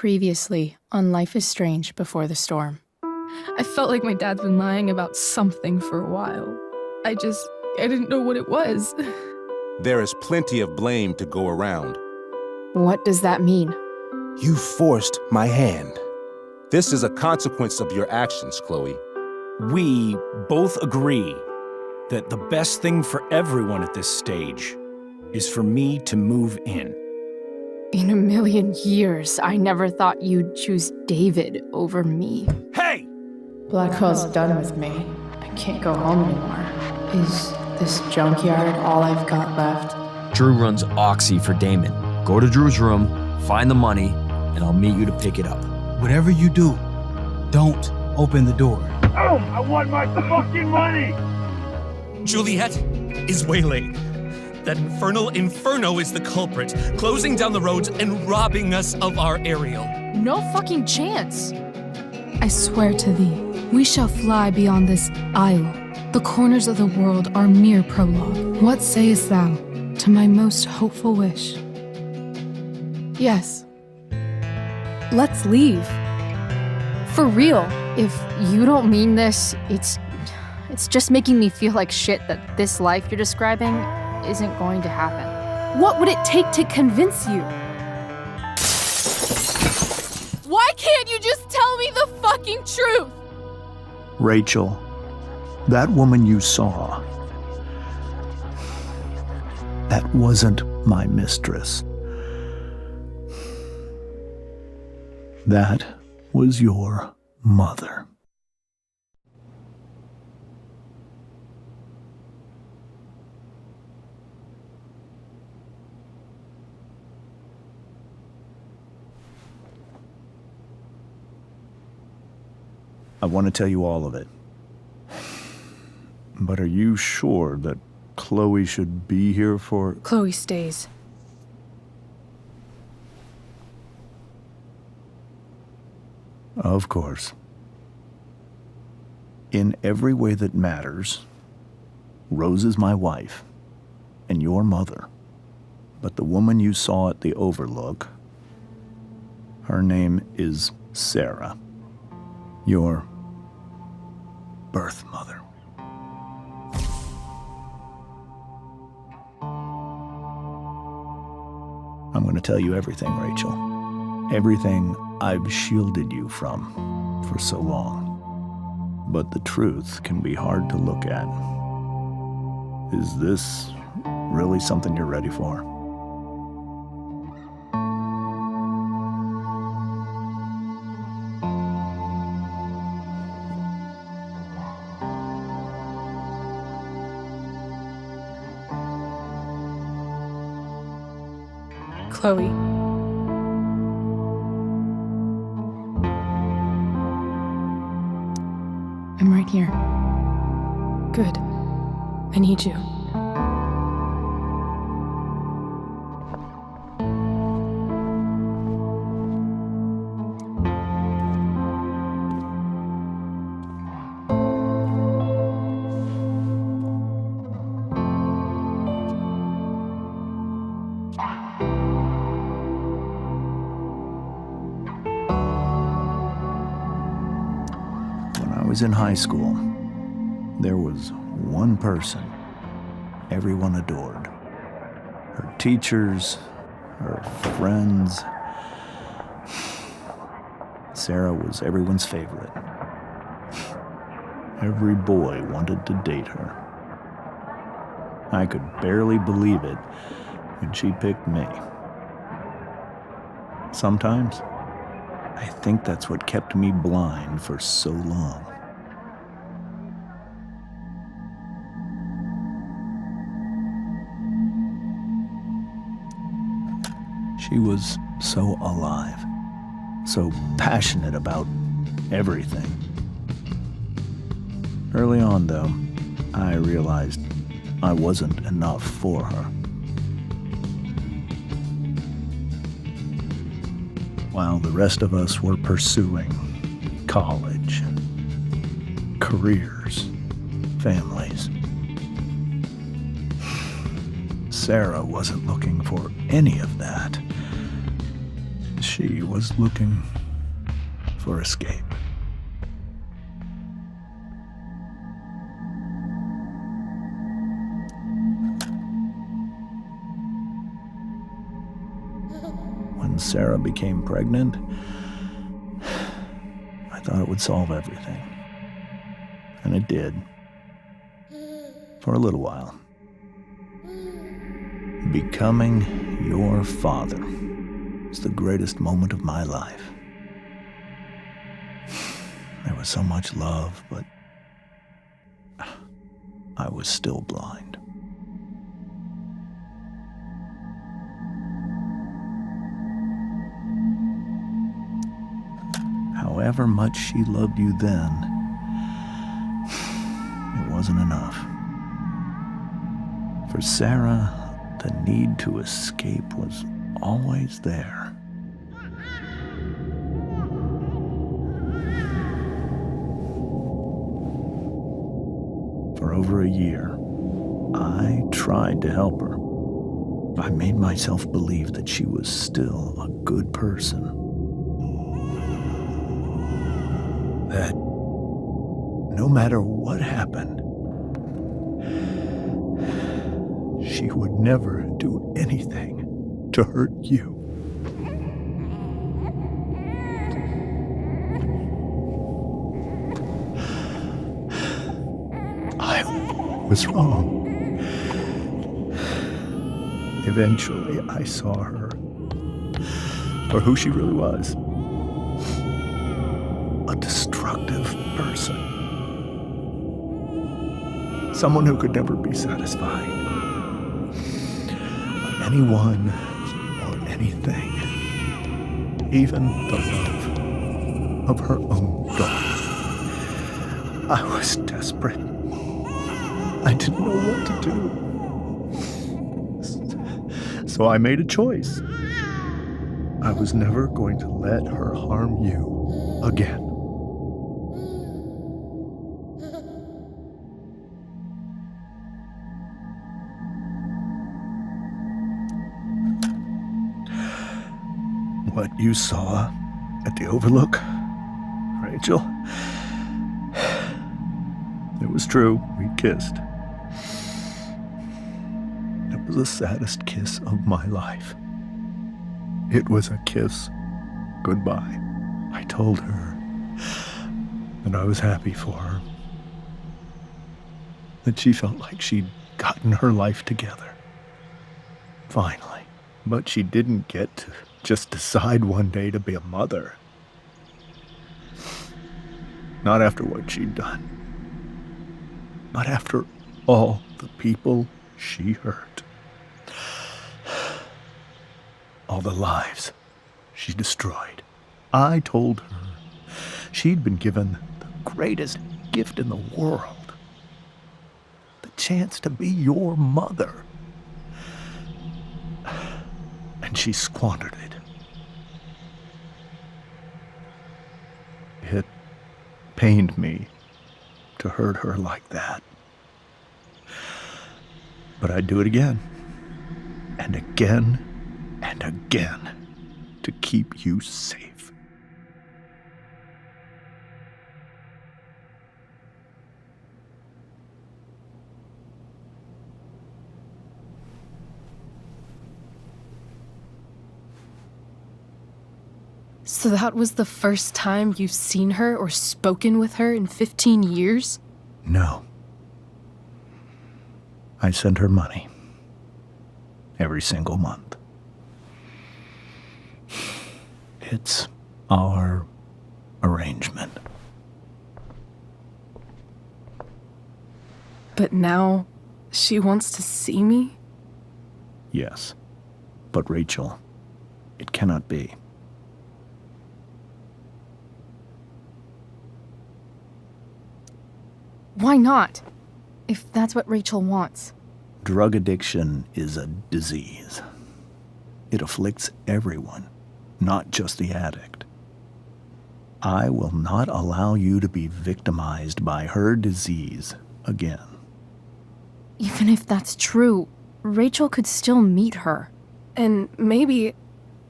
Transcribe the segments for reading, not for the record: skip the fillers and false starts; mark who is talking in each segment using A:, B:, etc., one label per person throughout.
A: Previously on Life is Strange Before the Storm.
B: I felt like my dad's been lying about something for a while. I didn't know what it was.
C: There is plenty of blame to go around.
A: What does that mean?
C: You forced my hand. This is a consequence of your actions, Chloe.
D: We both agree that the best thing for everyone at this stage is for me to move in.
A: In a million years, I never thought you'd choose David over me.
D: Hey!
A: Blackwell's done with me. I can't go home anymore. Is this junkyard all I've got left?
E: Drew runs Oxy for Damon. Go to Drew's room, find the money, and I'll meet you to pick it up.
F: Whatever you do, don't open the door.
G: Oh, I want my fucking money!
H: Juliet is waylaid. That infernal inferno is the culprit, closing down the roads and robbing us of our aerial.
A: No fucking chance.
B: I swear to thee, we shall fly beyond this isle. The corners of the world are mere prologue. What sayest thou to my most hopeful wish?
A: Yes. Let's leave. For real. If you don't mean this, it's just making me feel like shit that this life you're describing isn't going to happen. What would it take to convince you? Why can't you just tell me the fucking truth?
F: Rachel, that woman you saw, that wasn't my mistress. That was your mother. I want to tell you all of it. But are you sure that Chloe should be here for...
B: Chloe stays.
F: Of course. In every way that matters, Rose is my wife and your mother. But the woman you saw at the Overlook, her name is Sarah, your birth mother. I'm going to tell you everything, Rachel. Everything I've shielded you from for so long. But the truth can be hard to look at. Is this really something you're ready for?
B: Chloe. I'm right here. Good. I need you.
F: When I was in high school, there was one person everyone adored. Her teachers, her friends. Sarah was everyone's favorite. Every boy wanted to date her. I could barely believe it when she picked me. Sometimes, I think that's what kept me blind for so long. She was so alive, so passionate about everything. Early on, though, I realized I wasn't enough for her. While the rest of us were pursuing college, careers, families, Sarah wasn't looking for any of that. She was looking for escape. When Sarah became pregnant, I thought it would solve everything. And it did. For a little while. Becoming your father was the greatest moment of my life. There was so much love, but I was still blind. However much she loved you then, it wasn't enough. For Sarah, the need to escape was always there. For over a year, I tried to help her. I made myself believe that she was still a good person. That no matter what happened, she would never do anything to hurt you. I was wrong. Eventually, I saw her for who she really was. A destructive person. Someone who could never be satisfied by anyone or anything. Even the love of her own daughter. I was desperate. I didn't know what to do. So I made a choice. I was never going to let her harm you again. What you saw at the Overlook, Rachel, it was true. We kissed. It was the saddest kiss of my life. It was a kiss goodbye. I told her that I was happy for her, that she felt like she'd gotten her life together. Finally. But she didn't get to just decide one day to be a mother. Not after what she'd done. Not after all the people she hurt. All the lives she destroyed. I told her she'd been given the greatest gift in the world. The chance to be your mother. And she squandered it. It pained me to hurt her like that. But I'd do it again, and again, and again, to keep you safe.
B: So that was the first time you've seen her or spoken with her in 15 years?
F: No. I sent her money. Every single month. It's our arrangement.
B: But now she wants to see me?
F: Yes. But Rachel, it cannot be.
A: Why not? If that's what Rachel wants.
F: Drug addiction is a disease. It afflicts everyone, not just the addict. I will not allow you to be victimized by her disease again.
A: Even if that's true, Rachel could still meet her.
B: And maybe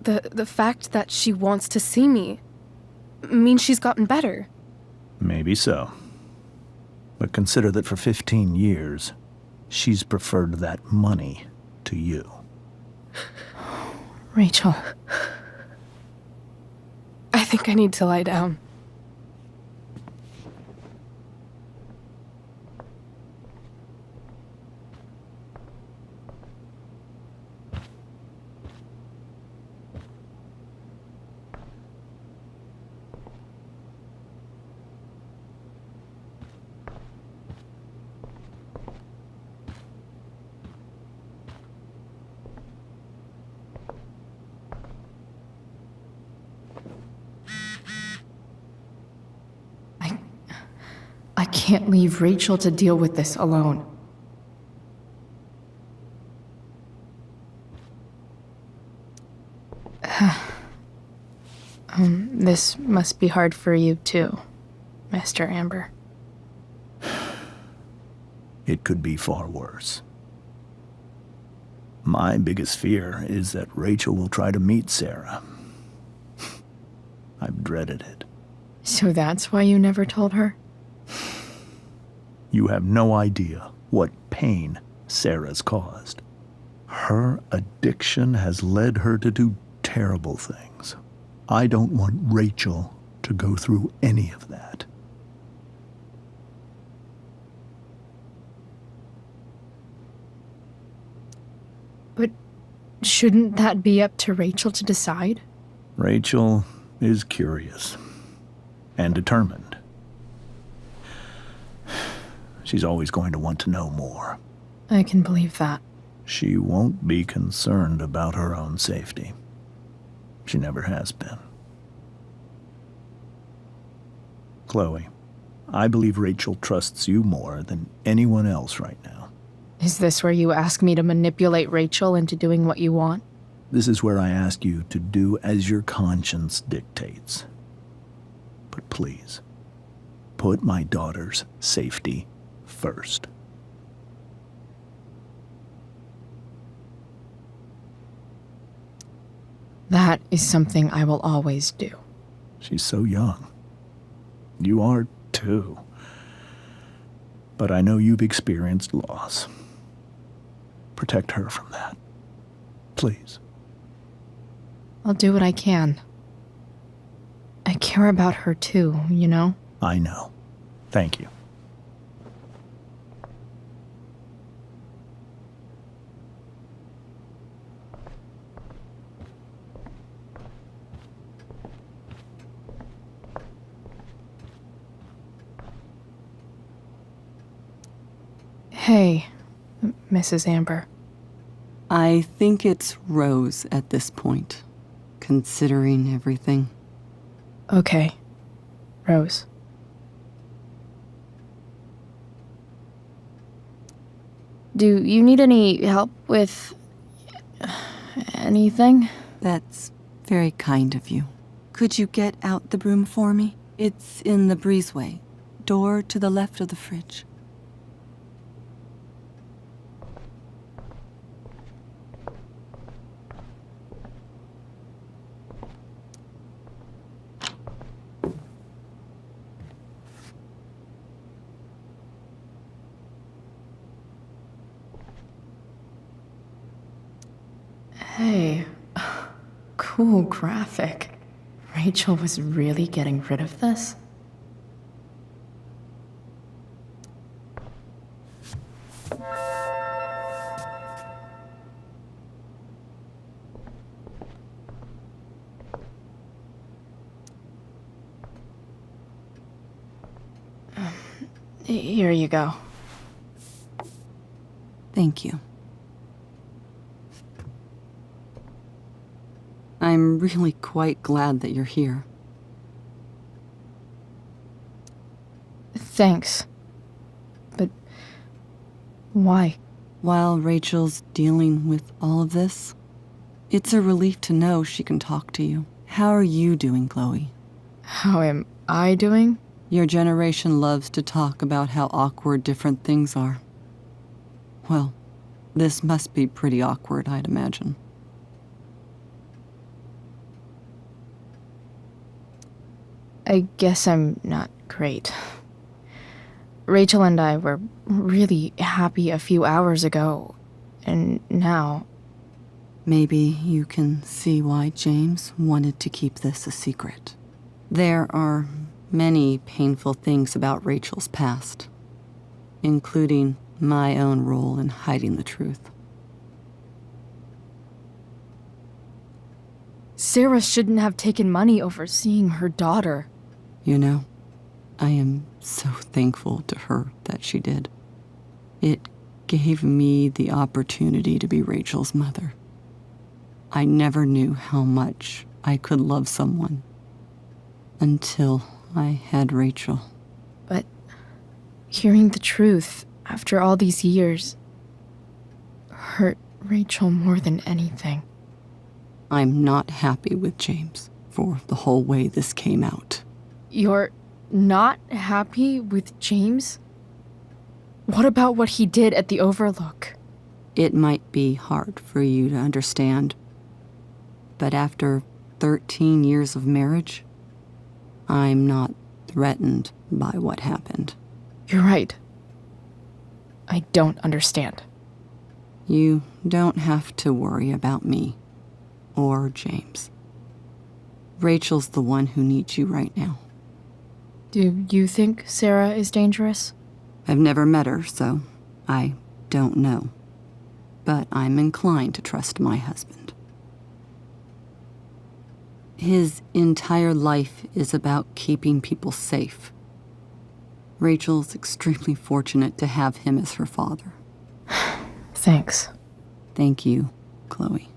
B: The fact that she wants to see me means she's gotten better.
F: Maybe so. But consider that for 15 years, she's preferred that money to you.
B: Rachel. I think I need to lie down.
A: I can't leave Rachel to deal with this alone. This must be hard for you too, Mr. Amber.
F: It could be far worse. My biggest fear is that Rachel will try to meet Sarah. I've dreaded it.
A: So that's why you never told her?
F: You have no idea what pain Sarah's caused. Her addiction has led her to do terrible things. I don't want Rachel to go through any of that.
A: But shouldn't that be up to Rachel to decide?
F: Rachel is curious and determined. She's always going to want to know more.
A: I can believe that.
F: She won't be concerned about her own safety. She never has been. Chloe, I believe Rachel trusts you more than anyone else right now.
A: Is this where you ask me to manipulate Rachel into doing what you want?
F: This is where I ask you to do as your conscience dictates. But please, put my daughter's safety first.
A: That is something I will always do.
F: She's so young. You are too. But I know you've experienced loss. Protect her from that. Please.
A: I'll do what I can. I care about her too, you know?
F: I know. Thank you.
A: Hey, Mrs. Amber.
I: I think it's Rose at this point, considering everything.
A: Okay, Rose. Do you need any help with anything?
I: That's very kind of you. Could you get out the broom for me? It's in the breezeway, door to the left of the fridge.
A: Hey, cool graphic. Rachel was really getting rid of this? Here you go.
I: Thank you. I'm really quite glad that you're here.
A: Thanks. But why?
I: While Rachel's dealing with all of this, it's a relief to know she can talk to you. How are you doing, Chloe?
A: How am I doing?
I: Your generation loves to talk about how awkward different things are. Well, this must be pretty awkward, I'd imagine.
A: I guess I'm not great. Rachel and I were really happy a few hours ago, and now...
I: Maybe you can see why James wanted to keep this a secret. There are many painful things about Rachel's past, including my own role in hiding the truth.
A: Sarah shouldn't have taken money over seeing her daughter.
I: You know, I am so thankful to her that she did. It gave me the opportunity to be Rachel's mother. I never knew how much I could love someone until I had Rachel.
A: But hearing the truth after all these years hurt Rachel more than anything.
I: I'm not happy with James for the whole way this came out.
A: You're not happy with James? What about what he did at the Overlook?
I: It might be hard for you to understand, but after 13 years of marriage, I'm not threatened by what happened.
A: You're right. I don't understand.
I: You don't have to worry about me or James. Rachel's the one who needs you right now.
A: Do you think Sarah is dangerous?
I: I've never met her, so I don't know. But I'm inclined to trust my husband. His entire life is about keeping people safe. Rachel's extremely fortunate to have him as her father.
A: Thanks.
I: Thank you, Chloe.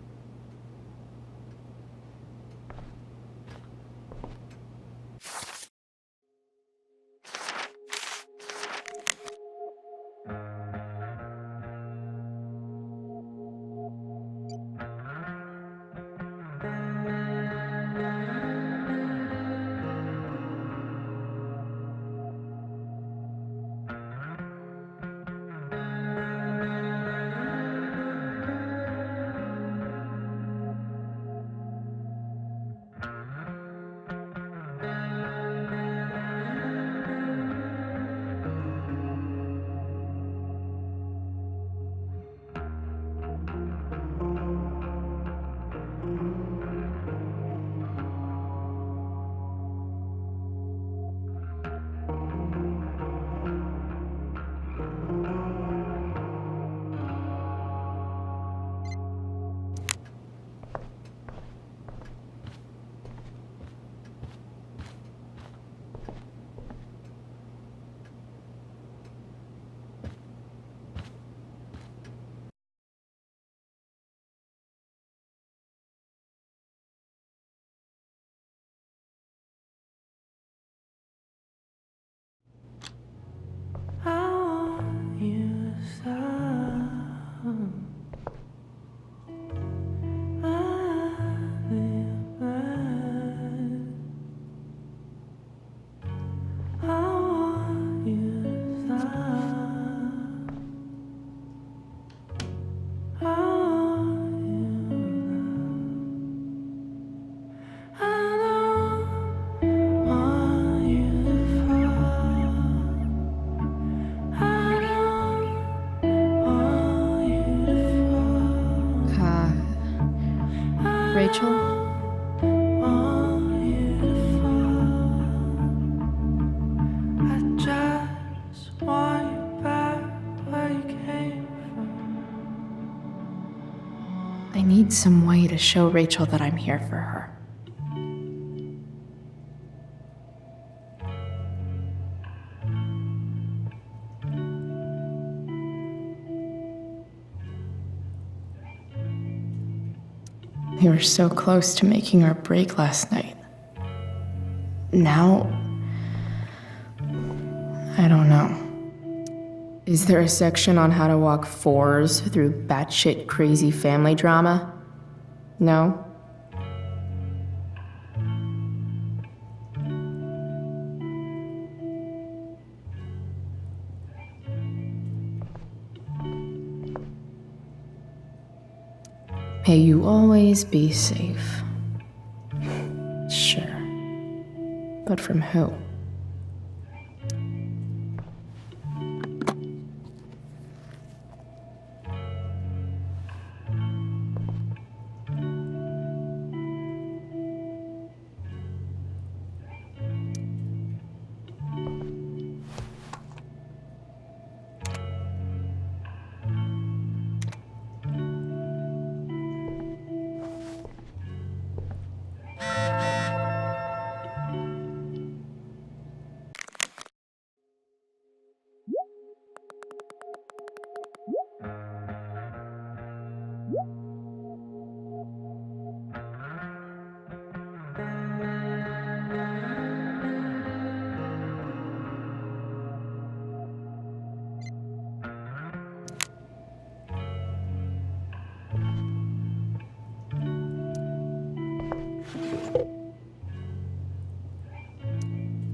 A: Rachel? I need some way to show Rachel that I'm here for her. We were so close to making our break last night. Now, I don't know. Is there a section on how to walk fours through batshit crazy family drama? No? May you always be safe. Sure.
J: But from who?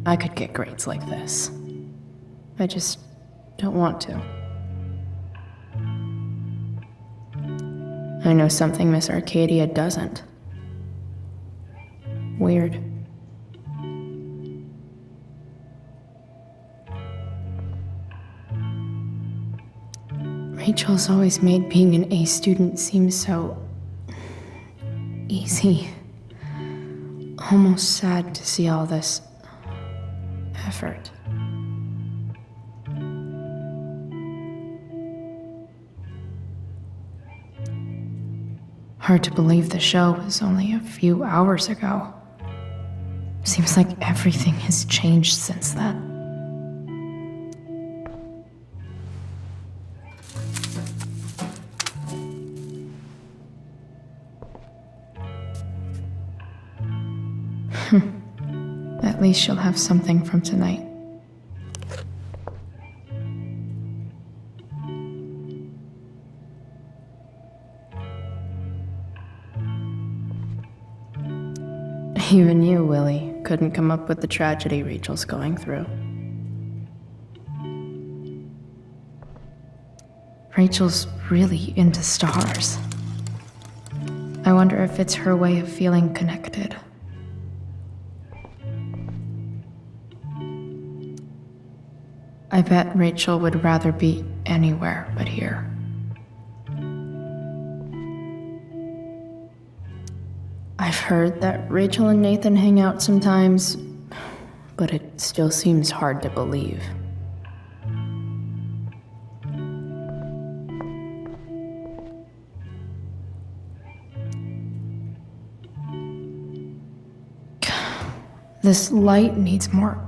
J: I could get grades like this. I just don't want to. I know something Miss Arcadia doesn't. Weird. Rachel's always made being an A student seem so easy. Almost sad to see all this effort. Hard to believe the show was only a few hours ago. Seems like everything has changed since then. At least she'll have something from tonight. Even you, Willie, couldn't come up with the tragedy Rachel's going through. Rachel's really into stars. I wonder if it's her way of feeling connected. I bet Rachel would rather be anywhere but here. I've heard that Rachel and Nathan hang out sometimes, but it still seems hard to believe. This light needs more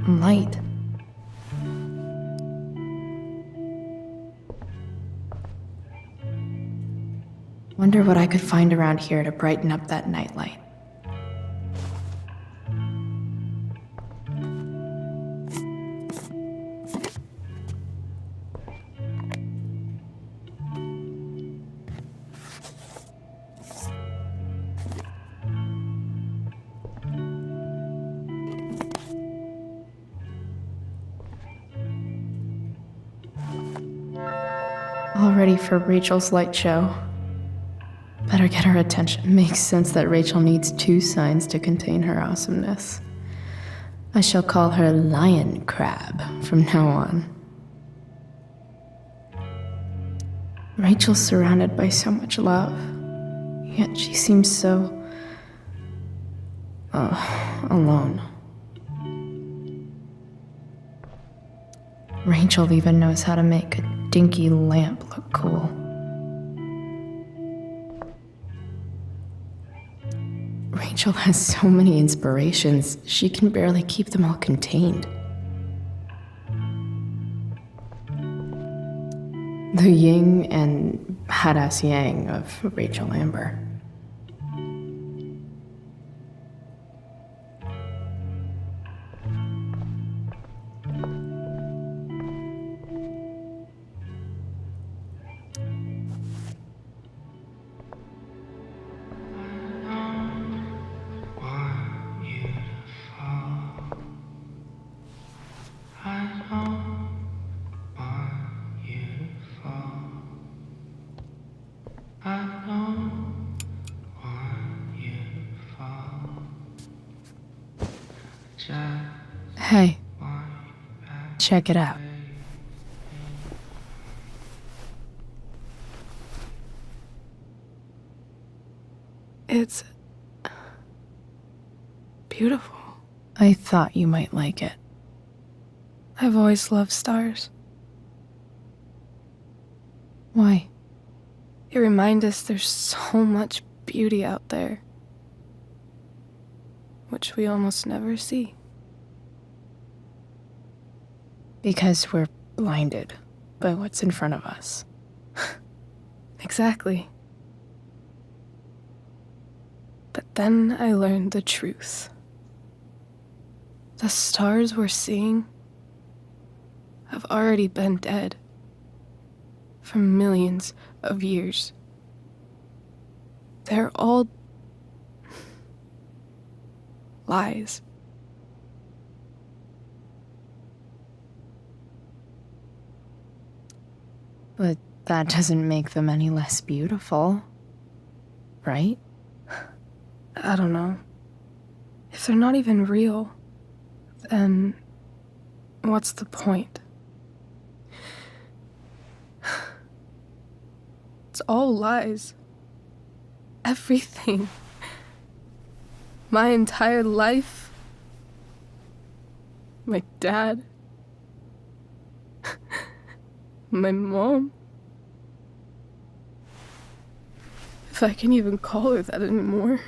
J: light. Wonder what I could find around here to brighten up that nightlight. All ready for Rachel's light show. Better get her attention. Makes sense that Rachel needs 2 signs to contain her awesomeness. I shall call her Lion Crab from now on. Rachel's surrounded by so much love, yet she seems so alone. Rachel even knows how to make a dinky lamp look cool. Rachel has so many inspirations, she can barely keep them all contained. The yin and badass yang of Rachel Amber. Hey, check it out.
B: It's beautiful.
J: I thought you might like it.
B: I've always loved stars.
J: Why?
B: They remind us there's so much beauty out there, which we almost never see.
J: Because we're blinded by what's in front of us.
B: Exactly. But then I learned the truth. The stars we're seeing have already been dead for millions of years. They're all lies.
J: But that doesn't make them any less beautiful, right?
B: I don't know. If they're not even real, then what's the point? It's all lies. Everything. My entire life. My dad. My mom. If I can even call her that anymore.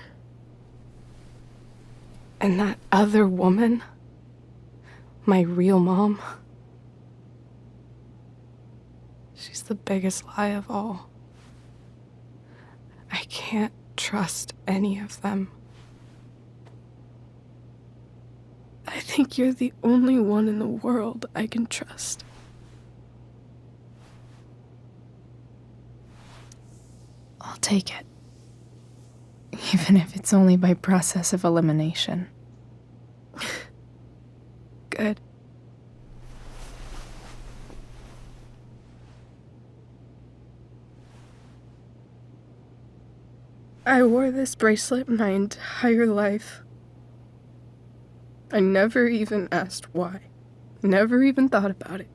B: And that other woman, my real mom, she's the biggest lie of all. I can't trust any of them. I think you're the only one in the world I can trust.
J: I'll take it. Even if it's only by process of elimination.
B: Good. I wore this bracelet my entire life. I never even asked why. Never even thought about it.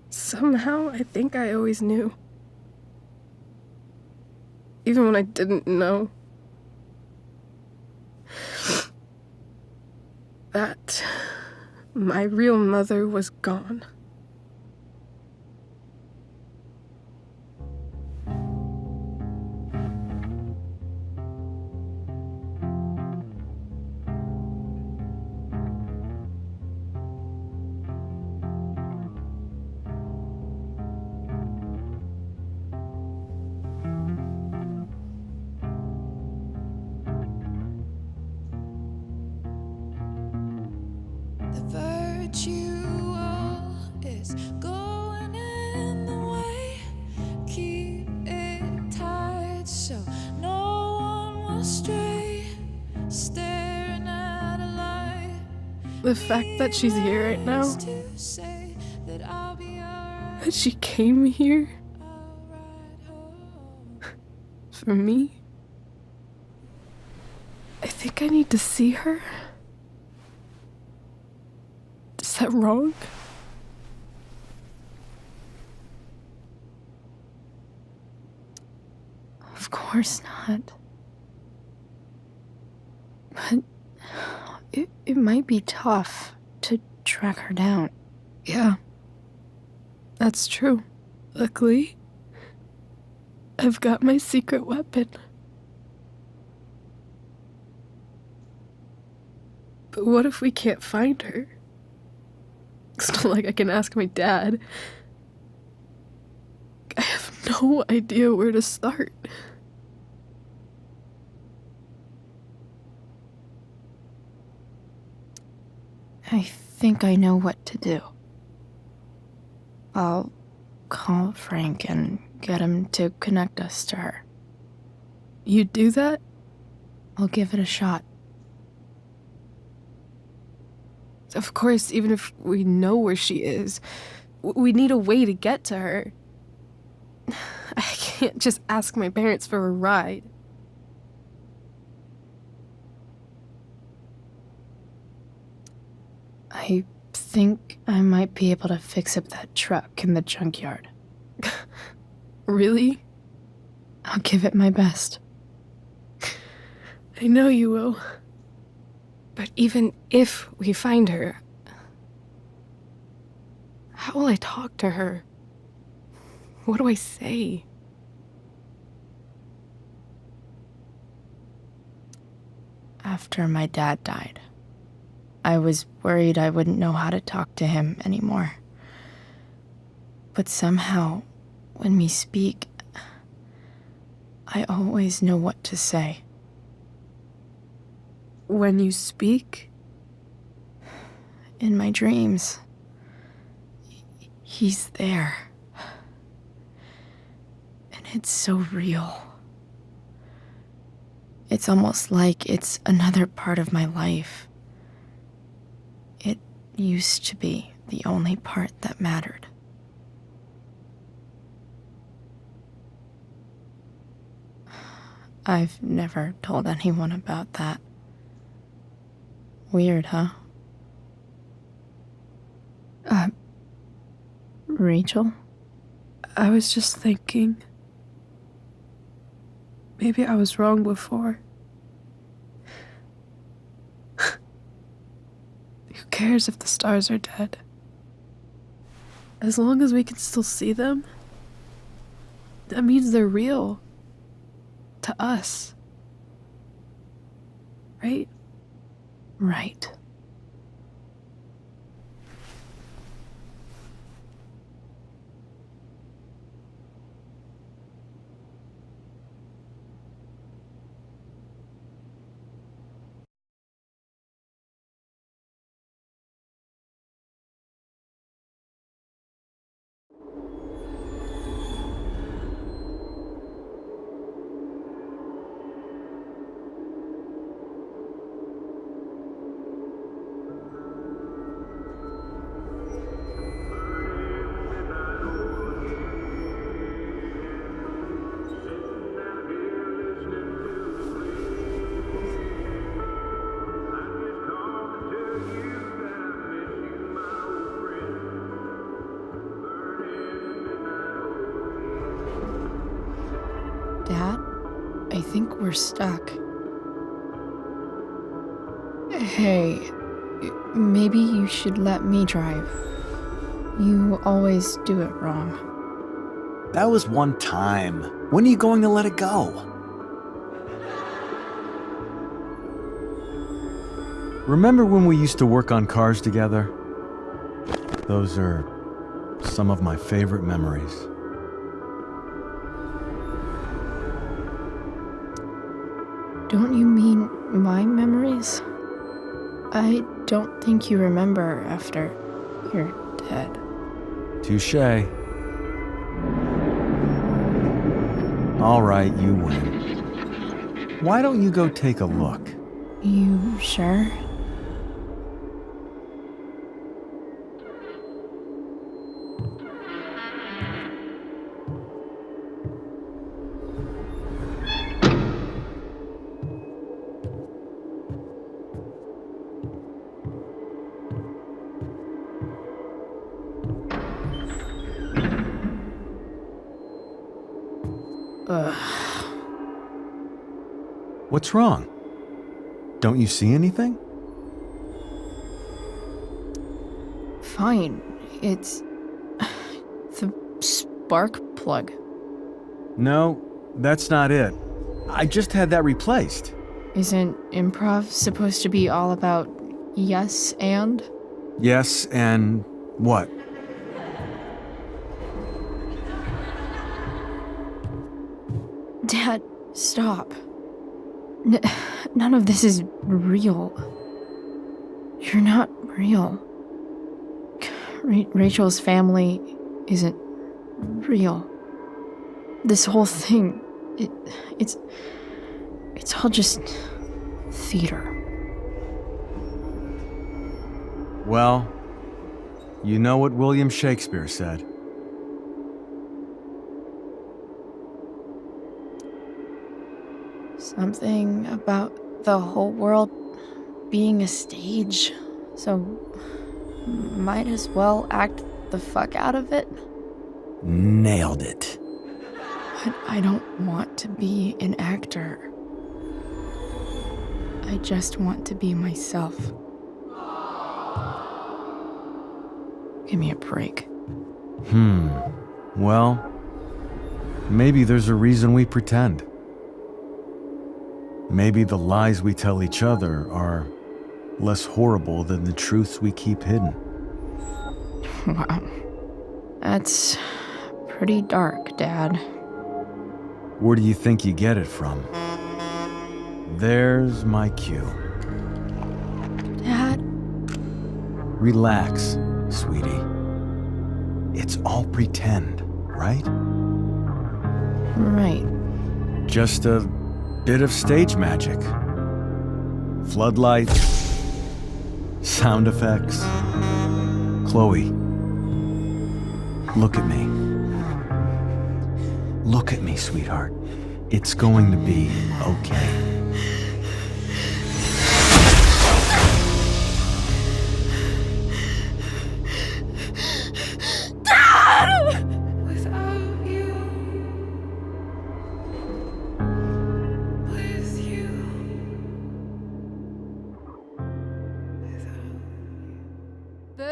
B: Somehow, I think I always knew. Even when I didn't know. That my real mother was gone.
K: Is going in the way. Keep it tight so no one will stray. Staring at a light.
B: The fact that she's here right now, that she came here for me, I think I need to see her. Is that wrong?
J: Of course not. But it might be tough to track her down.
B: Yeah, that's true. Luckily, I've got my secret weapon. But what if we can't find her? It's not like I can ask my dad. I have no idea where to start.
J: I think I know what to do. I'll call Frank and get him to connect us to her.
B: You'd do that?
J: I'll give it a shot.
B: Of course, even if we know where she is, we need a way to get to her. I can't just ask my parents for a ride.
J: I think I might be able to fix up that truck in the junkyard.
B: Really?
J: I'll give it my best.
B: I know you will. But even if we find her, how will I talk to her? What do I say?
J: After my dad died, I was worried I wouldn't know how to talk to him anymore. But somehow, when we speak, I always know what to say.
B: When you speak?
J: In my dreams, he's there. And it's so real. It's almost like it's another part of my life. It used to be the only part that mattered. I've never told anyone about that. Weird, huh? Rachel?
B: I was just thinking. Maybe I was wrong before. Who cares if the stars are dead? As long as we can still see them, that means they're real. To us. Right?
J: Right. Dad, I think we're stuck. Hey, maybe you should let me drive. You always do it wrong.
L: That was one time. When are you going to let it go?
M: Remember when we used to work on cars together? Those are some of my favorite memories.
J: Don't you mean my memories? I don't think you remember after you're dead.
M: Touché. All right, you win. Why don't you go take a look?
J: You sure?
M: What's wrong? Don't you see anything?
J: Fine. It's the spark plug.
M: No, that's not it. I just had that replaced.
J: Isn't improv supposed to be all about yes and?
M: Yes, and what?
J: Dad, stop. None of this is real. You're not real. Rachel's family isn't real. This whole thing, it's all just theater.
M: Well, you know what William Shakespeare said.
J: Something about the whole world being a stage, so might as well act the fuck out of it.
L: Nailed it.
J: But I don't want to be an actor. I just want to be myself. Give me a break.
M: Well, maybe there's a reason we pretend. Maybe the lies we tell each other are less horrible than the truths we keep hidden.
J: Wow. That's pretty dark, Dad.
M: Where do you think you get it from? There's my cue.
J: Dad?
M: Relax, sweetie. It's all pretend, right?
J: Right.
M: Just a bit of stage magic. Floodlights, sound effects. Chloe, look at me. Look at me, sweetheart. It's going to be okay.
K: Without you, with you,
A: Boo!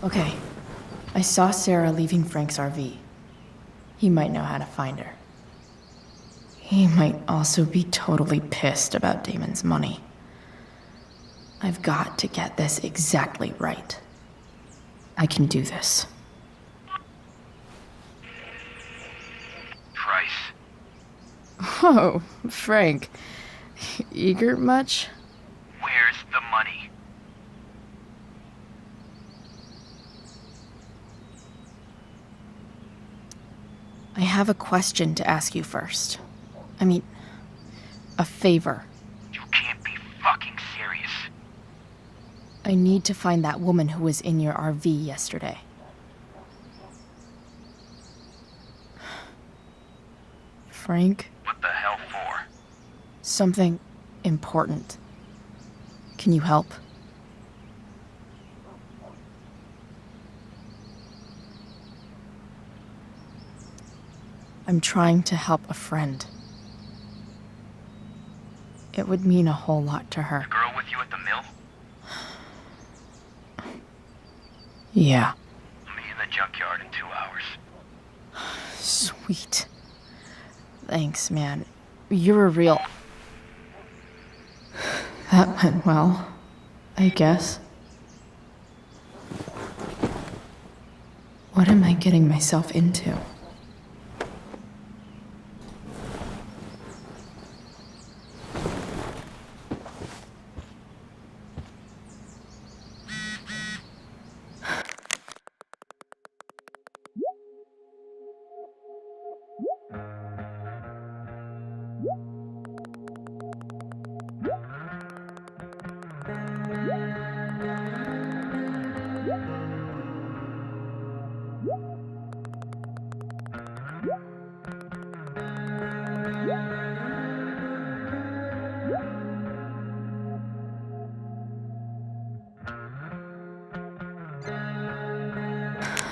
J: Okay. I saw Sarah leaving Frank's RV. He might know how to find her. He might also be totally pissed about Damon's money. I've got to get this exactly right. I can do this.
N: Price.
J: Oh, Frank. Eager much?
N: Where's the money?
J: I have a question to ask you first. I mean, a favor.
N: You can't be fucking serious.
J: I need to find that woman who was in your RV yesterday. Frank?
N: What the hell for?
J: Something important. Can you help? I'm trying to help a friend. It would mean a whole lot to her.
N: The girl with you at the mill?
J: Yeah.
N: I'll meet you in the junkyard in 2 hours.
J: Sweet. Thanks, man. You're a real... That went well, I guess. What am I getting myself into?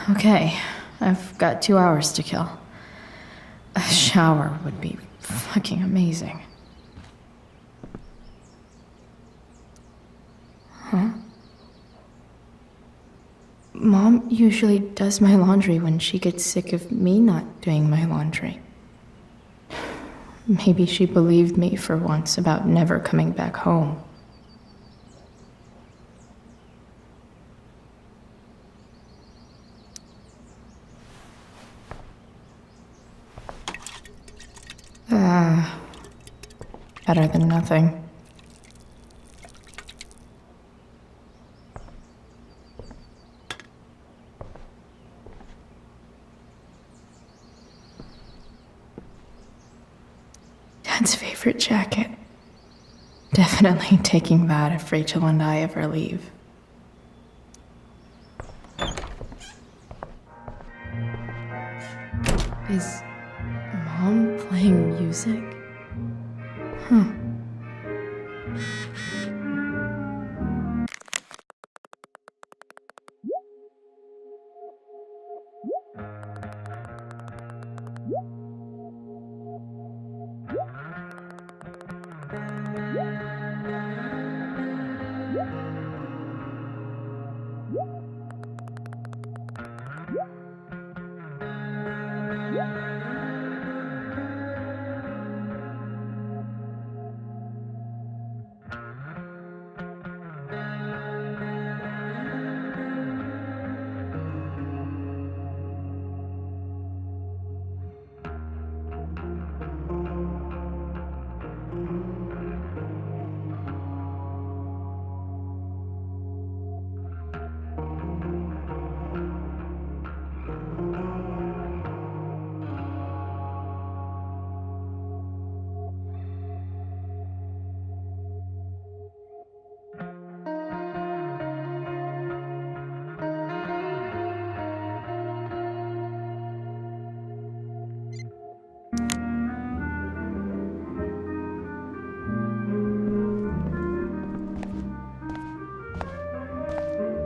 J: Okay, I've got 2 hours to kill. A shower would be fucking amazing. Huh? Mom usually does my laundry when she gets sick of me not doing my laundry. Maybe she believed me for once about never coming back home. Better than nothing. Dad's favorite jacket. Definitely taking that if Rachel and I ever leave. Is Mom playing music? Huh.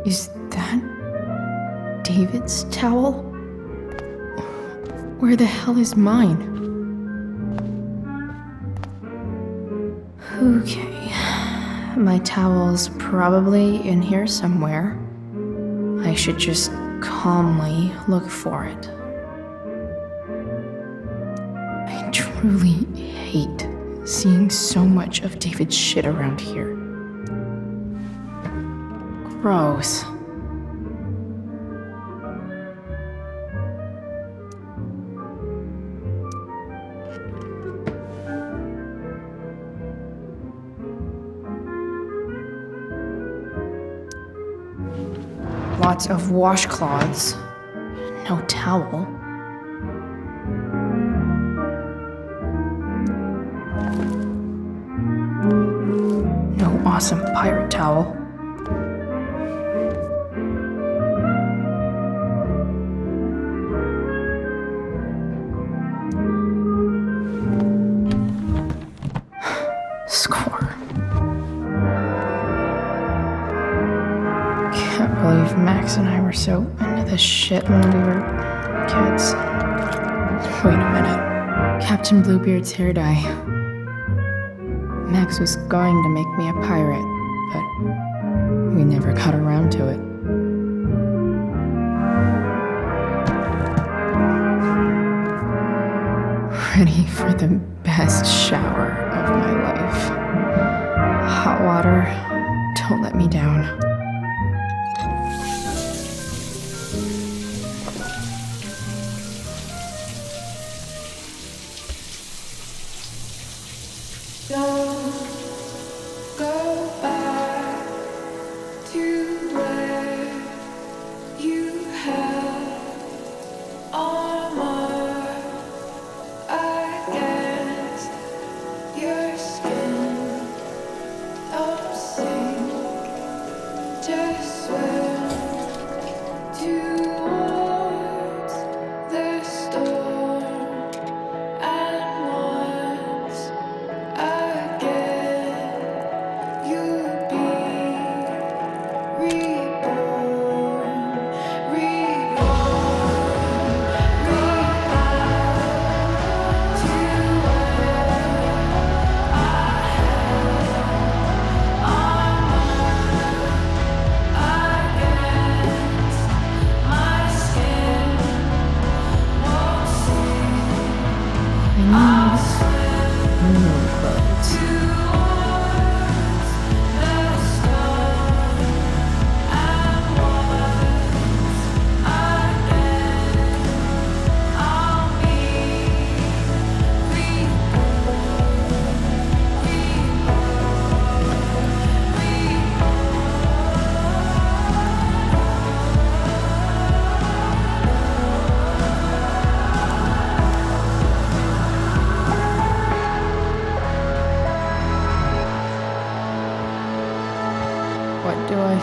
J: Is that David's towel? Where the hell is mine? Okay, my towel's probably in here somewhere. I should just calmly look for it. I truly hate seeing so much of David's shit around here. Gross. Lots of washcloths. No towel. No awesome pirate towel. Score. Can't believe Max and I were so into this shit when we were kids. Wait a minute. Captain Bluebeard's hair dye. Max was going to make me a pirate, but we never got around to it. Ready for the best shower of my life. Hot water, don't let me down.
K: Don't go back to where you had armor against your skin. Don't sink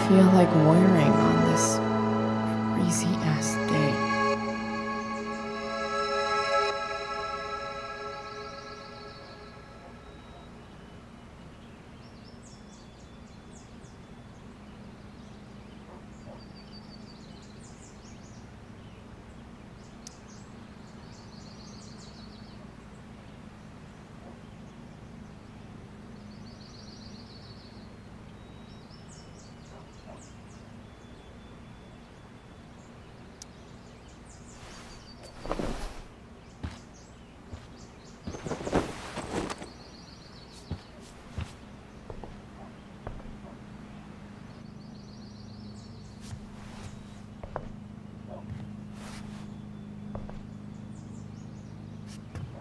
J: feel like wearing on this crazy ass day.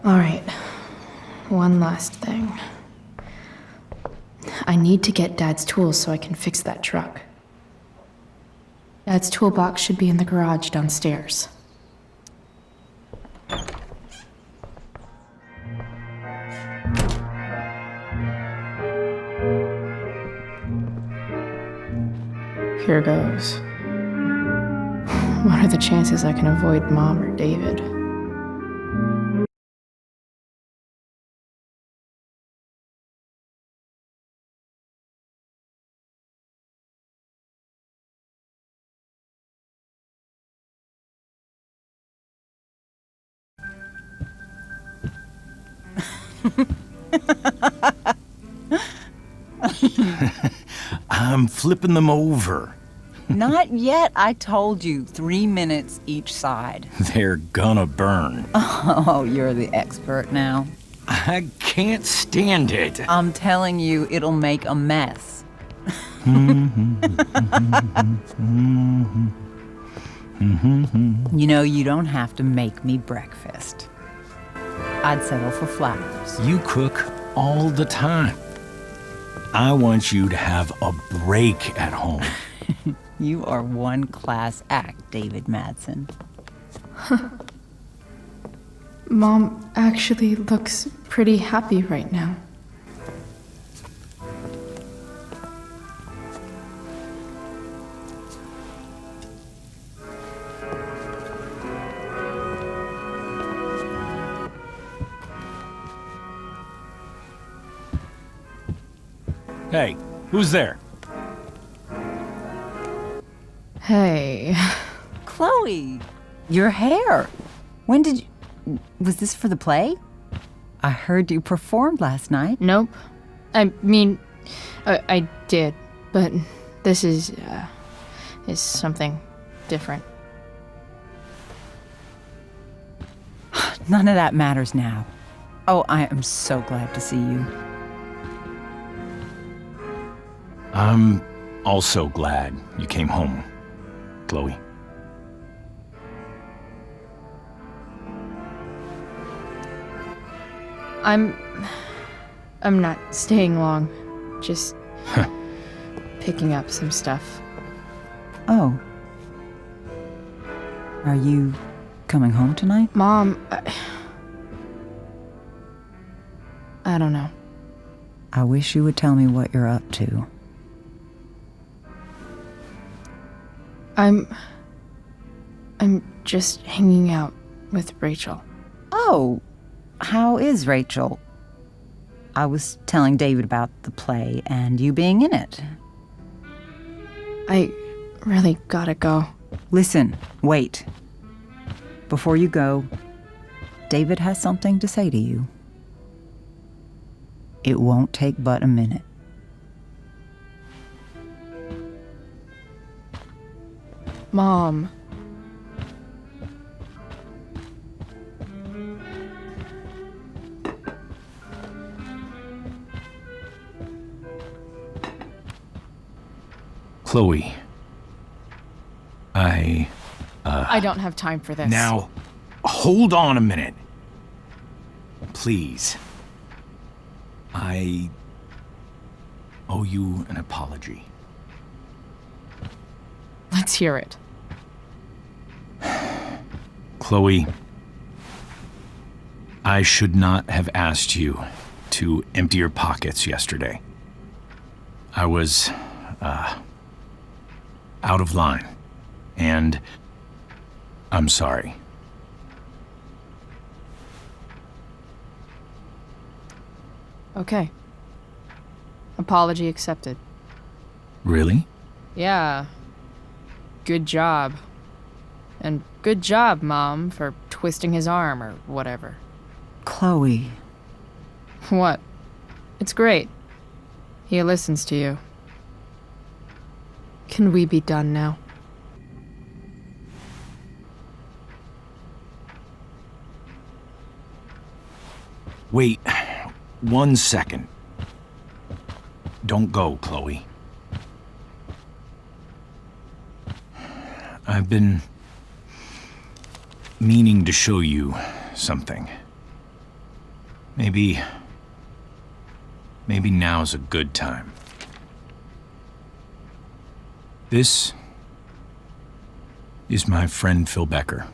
J: All right, one last thing. I need to get Dad's tools so I can fix that truck. Dad's toolbox should be in the garage downstairs. Here goes. What are the chances I can avoid Mom or David?
D: I'm flipping them over.
O: Not yet. I told you, 3 minutes each side.
D: They're gonna burn.
O: Oh, you're the expert now.
D: I can't stand it.
O: I'm telling you, it'll make a mess. You know, you don't have to make me breakfast. I'd settle for flowers.
D: You cook all the time. I want you to have a break at home.
O: You are one class act, David Madsen.
J: Mom actually looks pretty happy right now.
D: Hey, who's there?
J: Hey.
O: Chloe, your hair. When did you... Was this for the play? I heard you performed last night.
J: Nope. I mean, I did, but this is something different.
O: None of that matters now. Oh, I am so glad to see you.
D: I'm also glad you came home, Chloe.
J: I'm not staying long. Just picking up some stuff.
O: Oh. Are you coming home tonight?
J: Mom, I don't know.
O: I wish you would tell me what you're up to.
J: I'm just hanging out with Rachel.
O: Oh, how is Rachel? I was telling David about the play and you being in it.
J: I really gotta go.
O: Listen, wait. Before you go, David has something to say to you. It won't take but a minute.
J: Mom.
D: Chloe.
A: I don't have time for this.
D: Now, hold on a minute. Please. I owe you an apology.
A: Let's hear it.
D: Chloe, I should not have asked you to empty your pockets yesterday. I was out of line. And I'm sorry.
A: Okay. Apology accepted.
D: Really?
A: Yeah. Good job. And good job, Mom, for twisting his arm or whatever.
O: Chloe.
A: What? It's great. He listens to you. Can we be done now?
D: Wait 1 second. Don't go, Chloe. I've been meaning to show you something. Maybe now's a good time. This is my friend Phil Becker.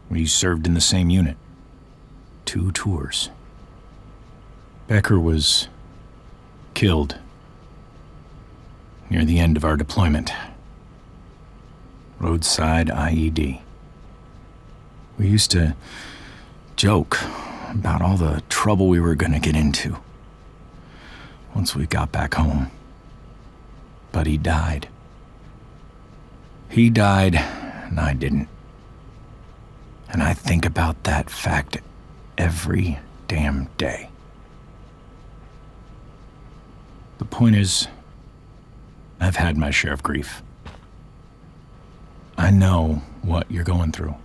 D: We served in the same unit. 2 tours. Becker was killed near the end of our deployment. Roadside IED. We used to joke about all the trouble we were gonna get into once we got back home. But he died. He died, and I didn't. And I think about that fact every damn day. The point is, I've had my share of grief. I know what you're going through.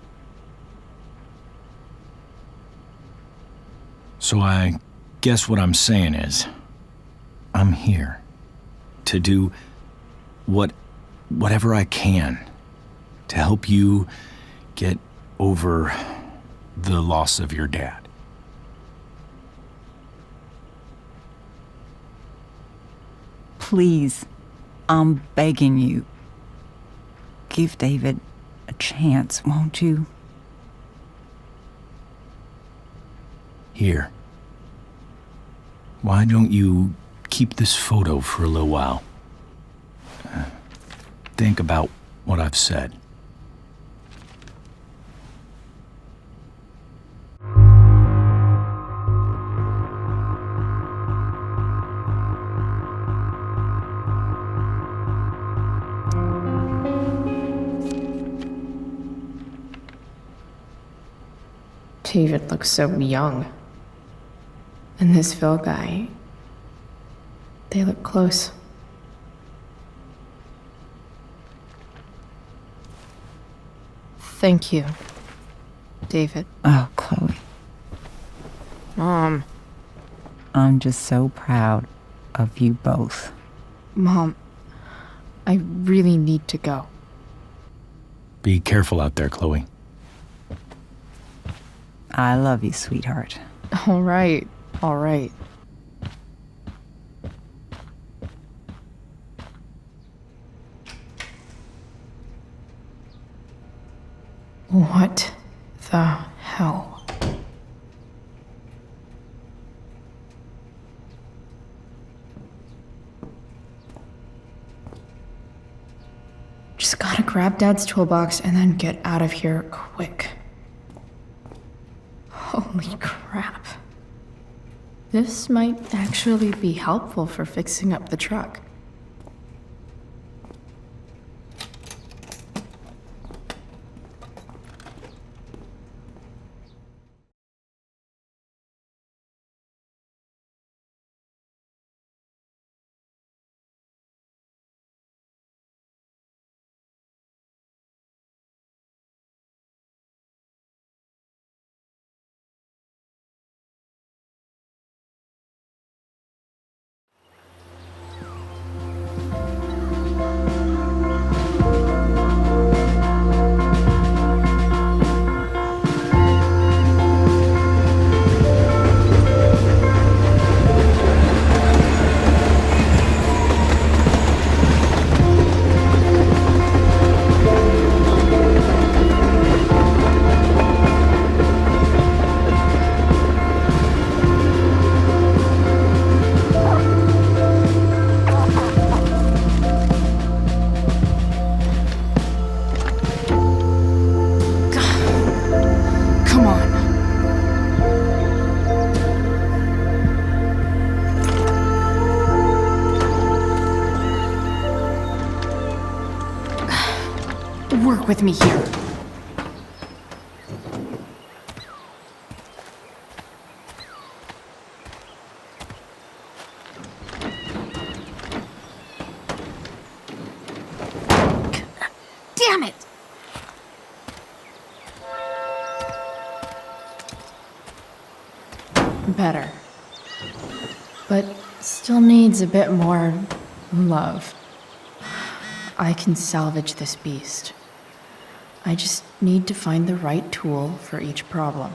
D: So I guess what I'm saying is, I'm here to do whatever I can to help you get over the loss of your dad.
O: Please, I'm begging you. Give David a chance, won't you?
D: Here. Why don't you keep this photo for a little while? Think about what I've said.
J: David looks so young. And this Phil guy, they look close.
A: Thank you, David.
O: Oh, Chloe.
A: Mom.
O: I'm just so proud of you both.
A: Mom, I really need to go.
D: Be careful out there, Chloe.
O: I love you, sweetheart.
A: All right, all right.
J: What the hell? Just gotta grab Dad's toolbox and then get out of here quick. Holy crap. This might actually be helpful for fixing up the truck. fuck with me here. Damn it! Better. But still needs a bit more love. I can salvage this beast. I just need to find the right tool for each problem.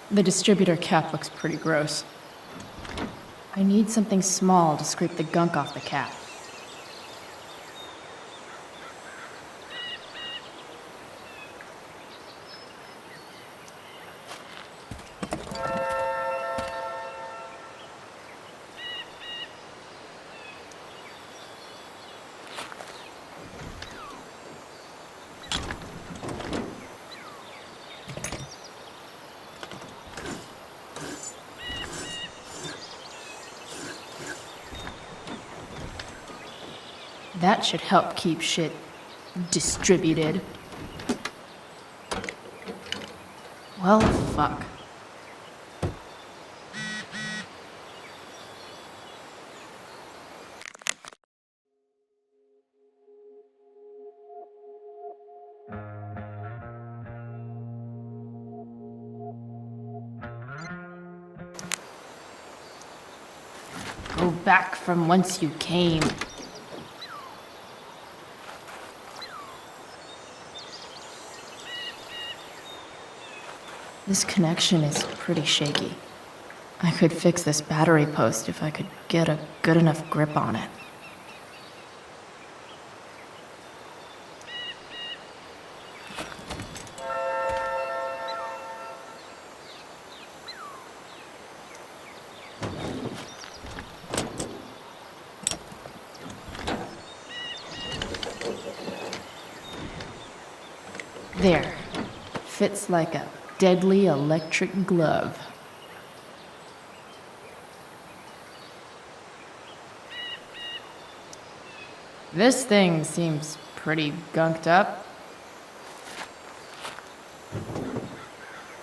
J: The distributor cap looks pretty gross. I need something small to scrape the gunk off the cap. That should help keep shit distributed. Well, fuck. Go back from whence you came. This connection is pretty shaky. I could fix this battery post if I could get a good enough grip on it. There. Fits like a deadly electric glove. This thing seems pretty gunked up.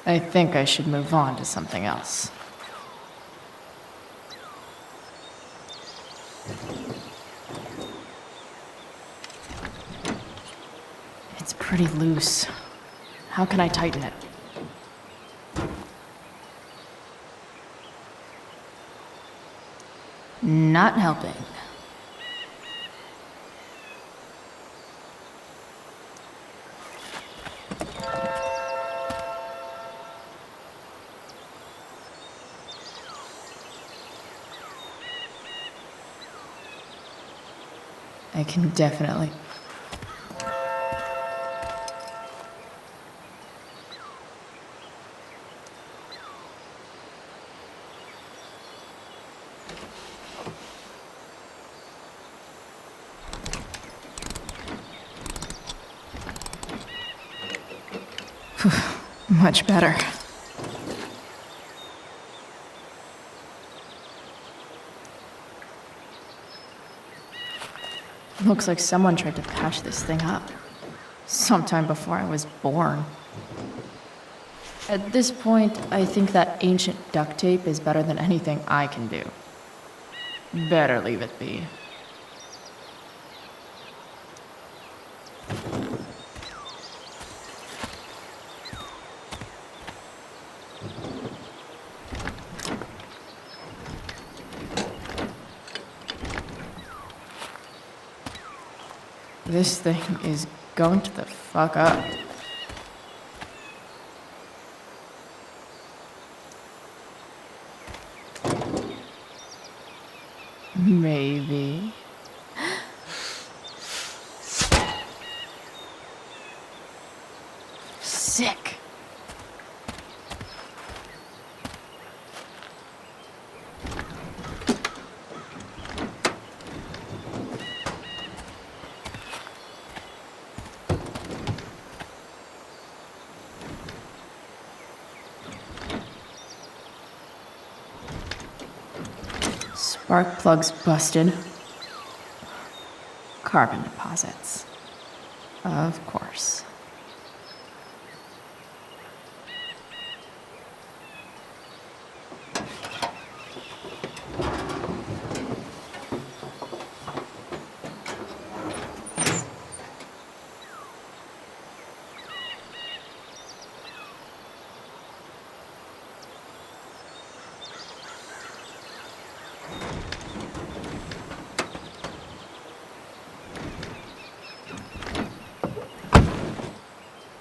J: I think I should move on to something else. It's pretty loose. How can I tighten it? Not helping. I can definitely. Much better. Looks like someone tried to patch this thing up. Sometime before I was born. At this point, I think that ancient duct tape is better than anything I can do. Better leave it be. This thing is going to the fuck up. Maybe.
A: sick.
J: Spark plug's busted. Carbon deposits. Of course.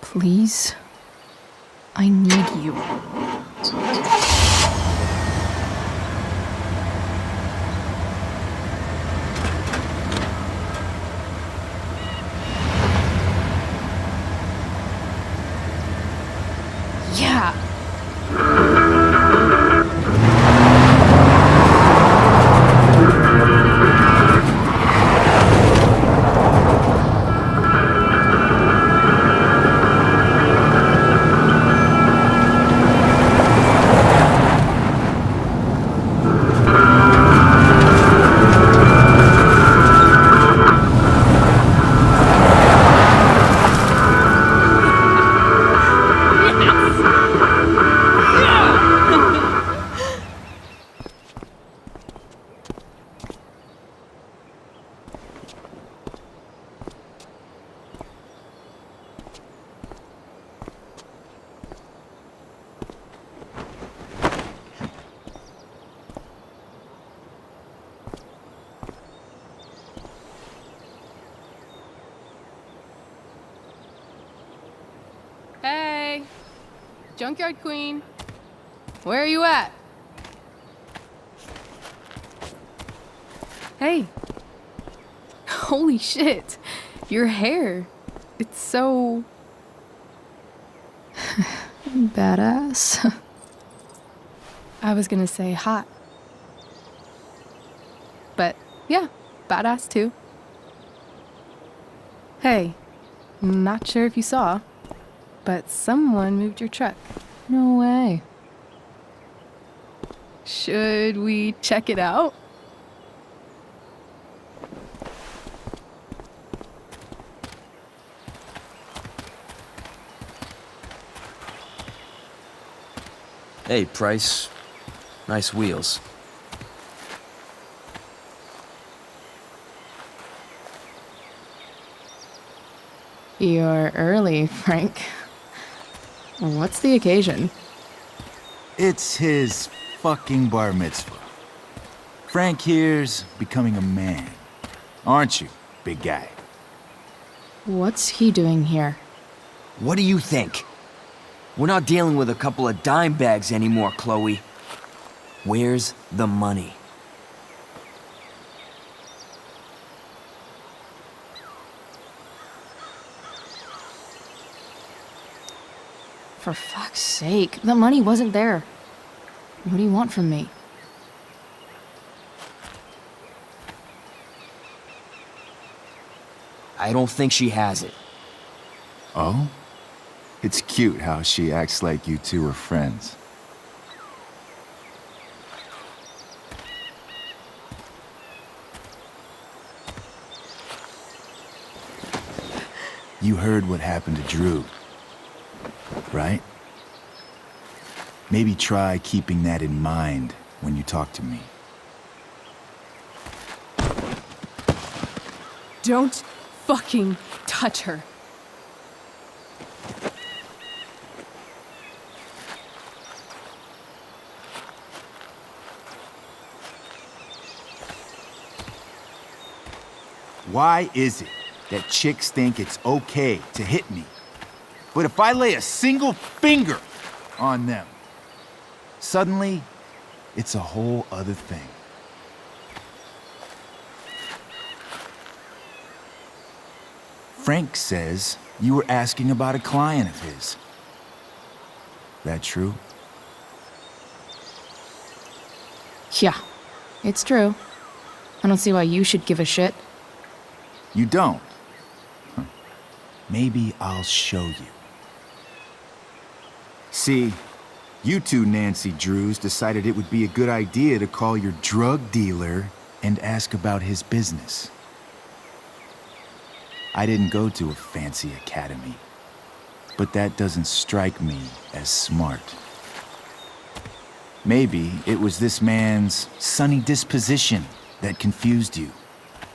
A: Please? I need you. Yeah.
B: Hey! Junkyard Queen. Where are you at? Hey. Holy shit. Your hair. It's so...
J: Badass.
B: I was gonna say hot. But yeah, badass too. Hey, not sure if you saw, but someone moved your truck.
A: No way.
B: Should we check it out?
E: Hey, Price. Nice wheels.
J: You're early, Frank. What's the occasion?
L: It's his fucking bar mitzvah. Frank here's becoming a man. Aren't you, big guy?
J: What's he doing here?
E: What do you think? We're not dealing with a couple of dime bags anymore, Chloe. Where's the money?
J: For fuck's sake, the money wasn't there. What do you want from me?
E: I don't think she has it.
L: Oh? It's cute how she acts like you two are friends. You heard what happened to Drew, right? Maybe try keeping that in mind when you talk to me.
B: Don't fucking touch her.
L: Why is it that chicks think it's okay to hit me? But if I lay a single finger on them, suddenly it's a whole other thing. Frank says you were asking about a client of his. That true?
J: Yeah, it's true. I don't see why you should give a shit.
L: You don't? Huh. Maybe I'll show you. See, you two Nancy Drews decided it would be a good idea to call your drug dealer and ask about his business. I didn't go to a fancy academy, but that doesn't strike me as smart. Maybe it was this man's sunny disposition that confused you,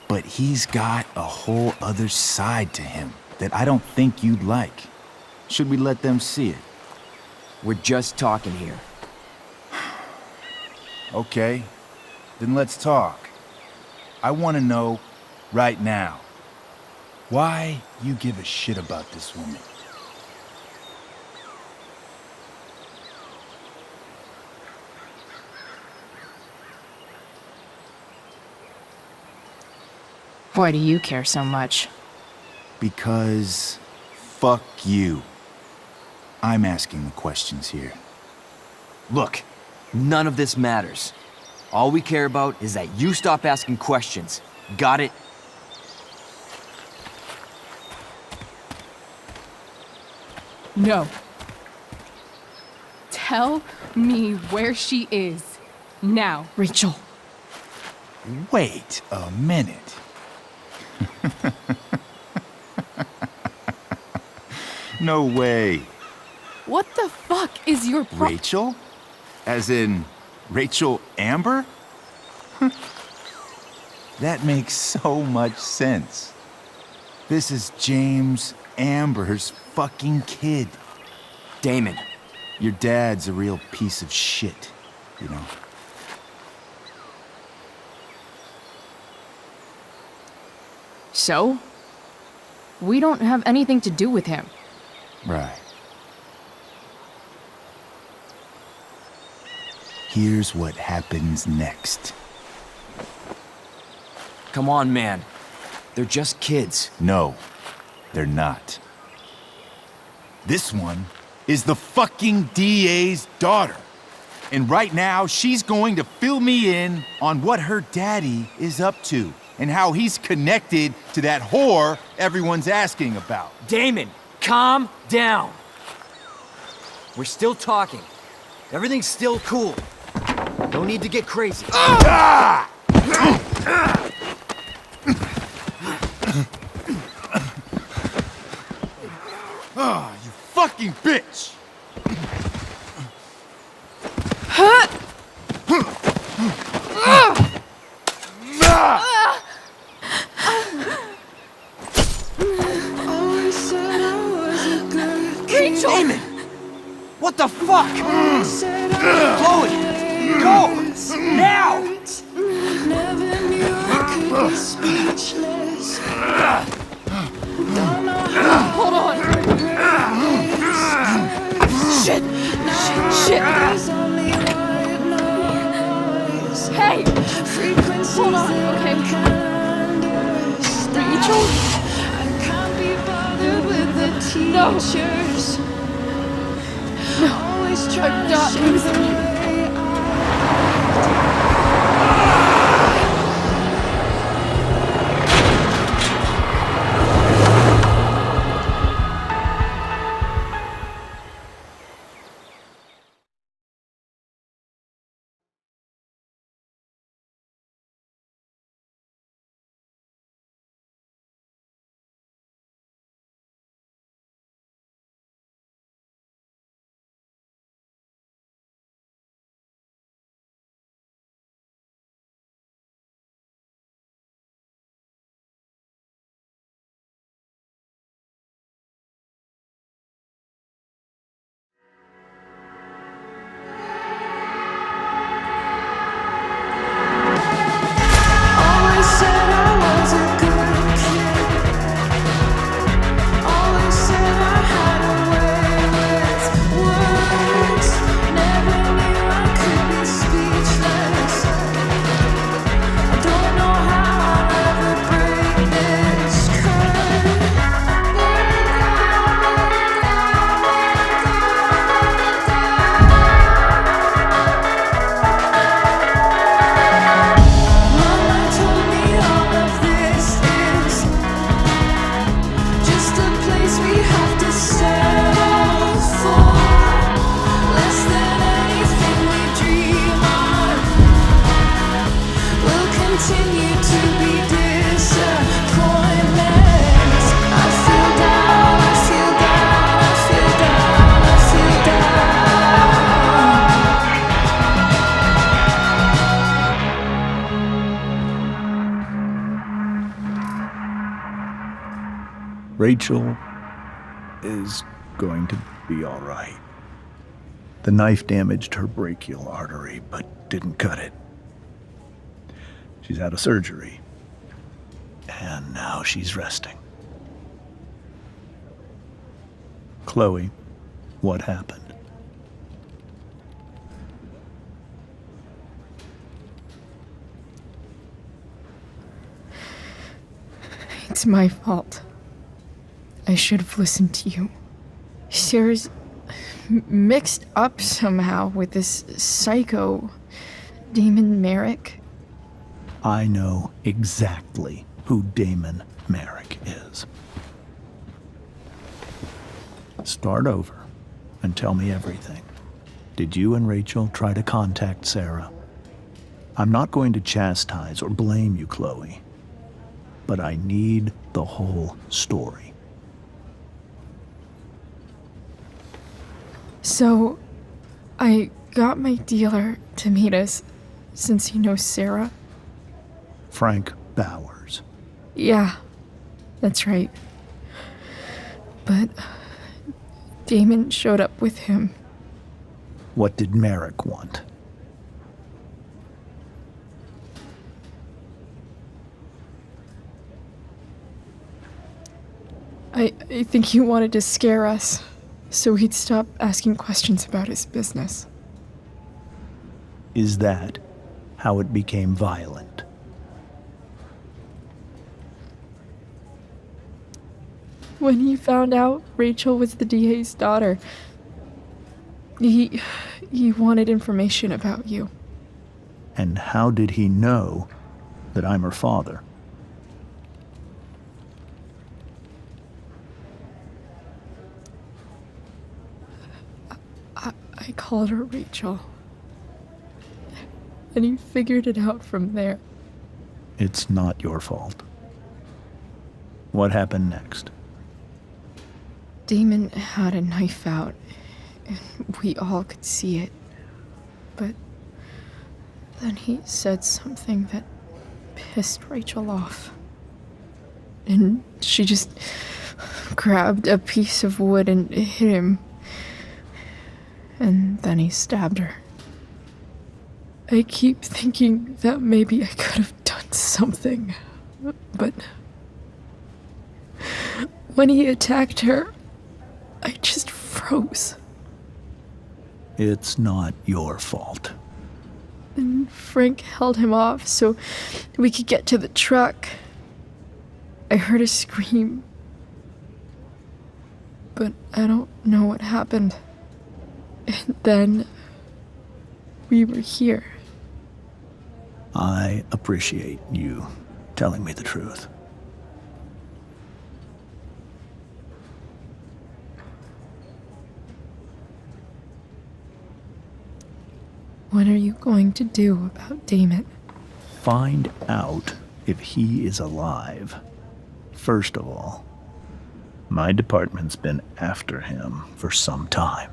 L: but he's got a whole other side to him that I don't think you'd like. Should we let them see it?
E: We're just talking here.
L: Okay, then let's talk. I want to know right now why you give a shit about this woman.
J: Why do you care so much?
L: Because fuck you. I'm asking the questions here.
E: Look, none of this matters. All we care about is that you stop asking questions. Got it?
B: No. Tell me where she is. Now.
J: Rachel.
L: Wait a minute. No way.
B: What the fuck is your
L: Rachel? As in, Rachel Amber? That makes so much sense. This is James Amber's fucking kid.
E: Damon.
L: Your dad's a real piece of shit, you know.
J: So? We don't have anything to do with him.
L: Right. Here's what happens next.
E: Come on, man. They're just kids.
L: No, they're not. This one is the fucking DA's daughter. And right now, she's going to fill me in on what her daddy is up to and how he's connected to that whore everyone's asking about.
E: Damon, calm down. We're still talking. Everything's still cool. No need to get crazy.
L: Ah! Ah, you fucking bitch!
E: Rachel! Damon! What the fuck? Chloe! Go! Now!
B: Hold on. Shit. Shit. Hey! Hold on, okay? Rachel? No. No. I'm not losing you.
F: Rachel is going to be all right. The knife damaged her brachial artery, but didn't cut it. She's had a surgery, and now she's resting. Chloe, what happened?
J: It's my fault. I should have listened to you. Sarah's mixed up somehow with this psycho Damon Merrick.
F: I know exactly who Damon Merrick is. Start over and tell me everything. Did you and Rachel try to contact Sarah? I'm not going to chastise or blame you, Chloe, but I need the whole story.
J: So, I got my dealer to meet us since he knows Sarah.
F: Frank Bowers.
J: Yeah, that's right. But Damon showed up with him.
F: What did Merrick want?
J: I think he wanted to scare us, so he'd stop asking questions about his business.
F: Is that how it became violent?
J: When he found out Rachel was the DA's daughter, he wanted information about you.
F: And how did he know that I'm her father?
J: I called her Rachel. And he figured it out from there.
F: It's not your fault. What happened next?
J: Damon had a knife out, and we all could see it. But then he said something that pissed Rachel off. And she just grabbed a piece of wood and hit him. And then he stabbed her. I keep thinking that maybe I could have done something, but when he attacked her, I just froze.
F: It's not your fault.
J: And Frank held him off so we could get to the truck. I heard a scream, but I don't know what happened. And then we were here.
F: I appreciate you telling me the truth.
J: What are you going to do about Damon?
F: Find out if he is alive. First of all, my department's been after him for some time.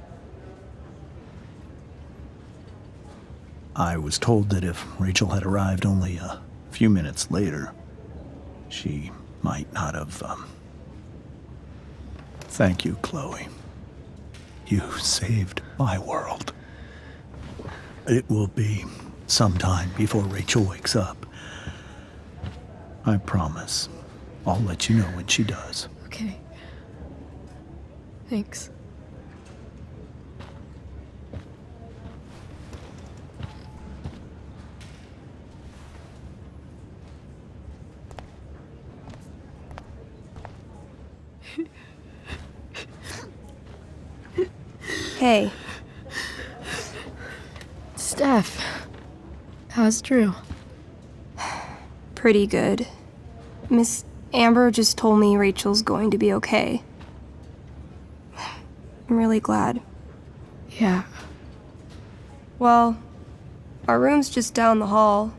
F: I was told that if Rachel had arrived only a few minutes later, she might not have, Thank you, Chloe. You saved my world. It will be some time before Rachel wakes up. I promise. I'll let you know when she does.
J: Okay. Thanks.
P: Hey.
J: Steph. How's Drew?
P: Pretty good. Miss Amber just told me Rachel's going to be okay. I'm really glad.
J: Yeah.
P: Well, our room's just down the hall.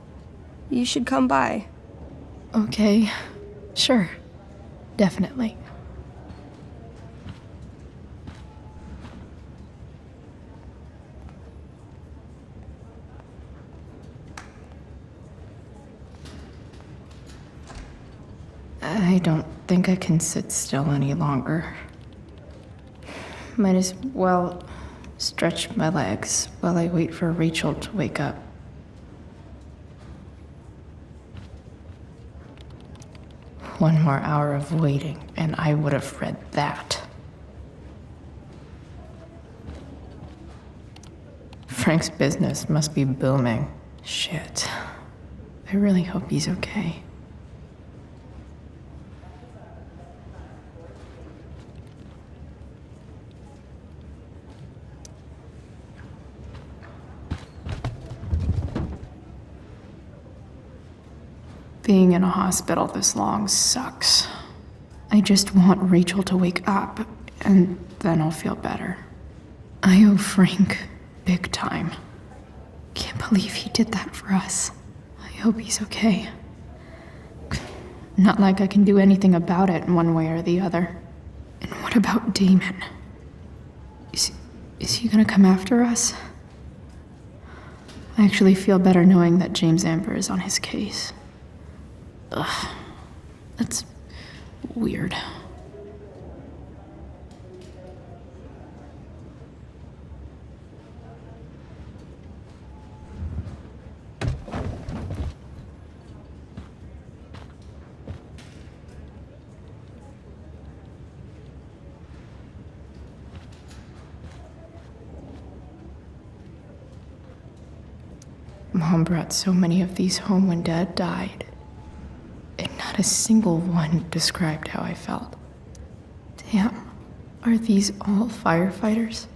P: You should come by.
J: Okay. Sure. Definitely. I don't think I can sit still any longer. Might as well stretch my legs while I wait for Rachel to wake up. One more hour of waiting, and I would have read that. Frank's business must be booming. Shit. I really hope he's okay. Being in a hospital this long sucks. I just want Rachel to wake up, and then I'll feel better. I owe Frank big time. Can't believe he did that for us. I hope he's okay. Not like I can do anything about it one way or the other. And what about Damon? Is he gonna come after us? I actually feel better knowing that James Amber is on his case. Ugh, that's weird. Mom brought so many of these home when Dad died. And not a single one described how I felt. Damn, are these all firefighters?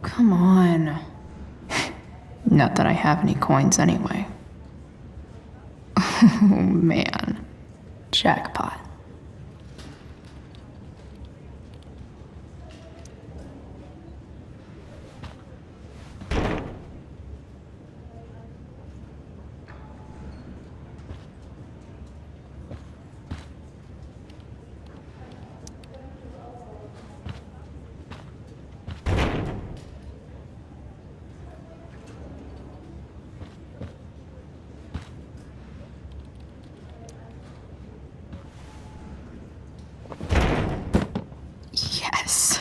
J: Come on. Not that I have any coins anyway. Oh man, jackpot. Yes.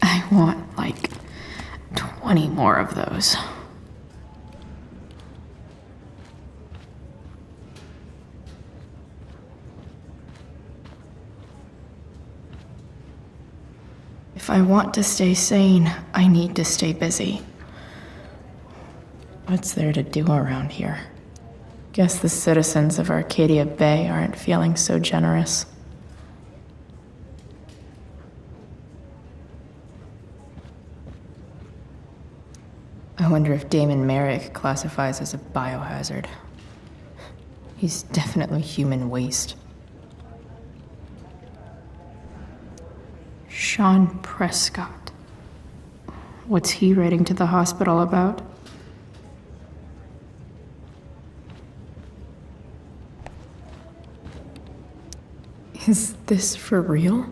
J: I want like 20 more of those. If I want to stay sane, I need to stay busy. What's there to do around here? Guess the citizens of Arcadia Bay aren't feeling so generous. I wonder if Damon Merrick classifies as a biohazard. He's definitely human waste. Sean Prescott. What's he writing to the hospital about? Is this for real?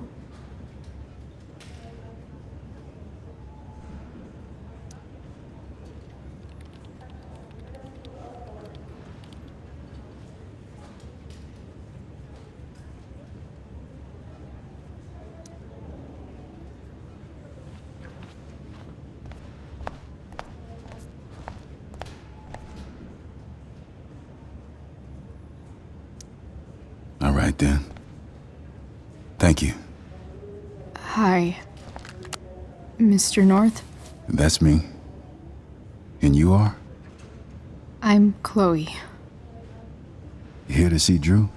Q: All right then. Thank you.
A: Hi, Mr. North.
Q: That's me. And you are?
A: I'm Chloe.
Q: You here to see Drew?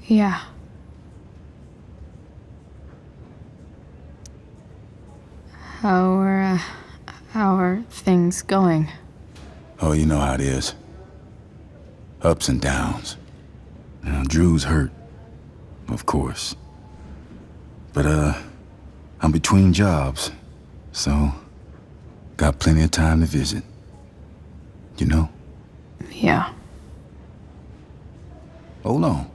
A: Yeah. How are things going?
Q: Oh, you know how it is. Ups and downs. Now, Drew's hurt, of course. But, I'm between jobs, so got plenty of time to visit. You know?
J: Yeah.
Q: Hold on.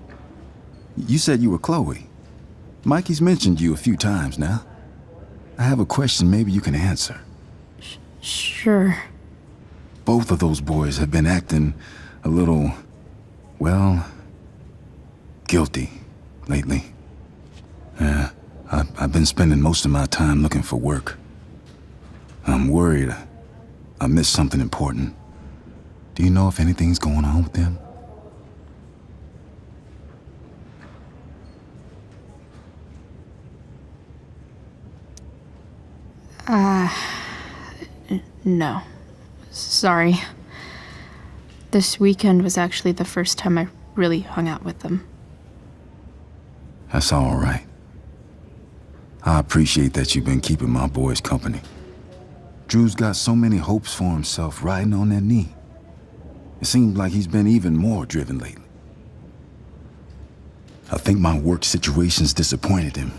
Q: You said you were Chloe. Mikey's mentioned you a few times now. I have a question maybe you can answer.
J: Sure.
Q: Both of those boys have been acting a little, well, guilty lately. Yeah, I've been spending most of my time looking for work. I'm worried I missed something important. Do you know if anything's going on with them?
J: No. Sorry. This weekend was actually the first time I really hung out with them.
Q: That's all right. I appreciate that you've been keeping my boys company. Drew's got so many hopes for himself riding on that knee. It seems like he's been even more driven lately. I think my work situation's disappointed him.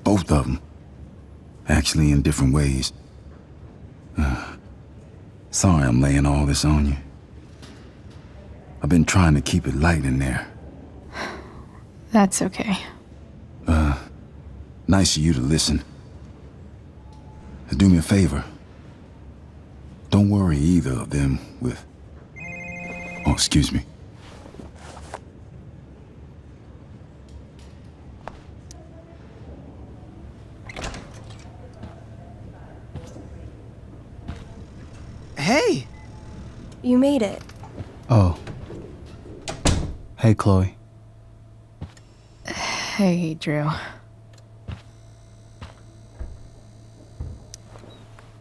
Q: Both of them. Actually, in different ways. Sorry I'm laying all this on you. I've been trying to keep it light in there.
J: That's okay.
Q: Nice of you to listen. Do me a favor. Don't worry either of them with... Oh, excuse me.
E: Hey!
P: You made it.
M: Oh. Hey, Chloe.
J: Hey, Drew.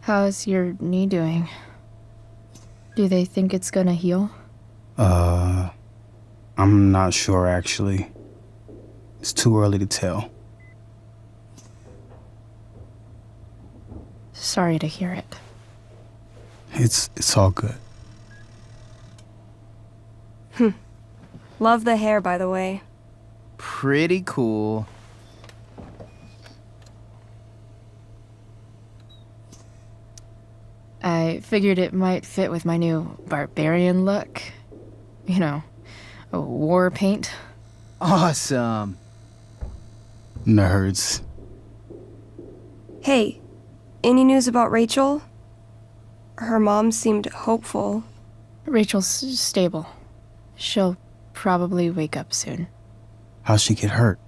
J: How's your knee doing? Do they think it's gonna heal?
R: I'm not sure actually. It's too early to tell.
J: Sorry to hear it.
R: It's all good.
P: Love the hair, by the way.
E: Pretty cool.
J: I figured it might fit with my new barbarian look. You know, a war paint.
E: Awesome.
R: Nerds.
P: Hey, any news about Rachel? Her mom seemed hopeful.
J: Rachel's stable. She'll probably wake up soon.
R: How'd she get hurt?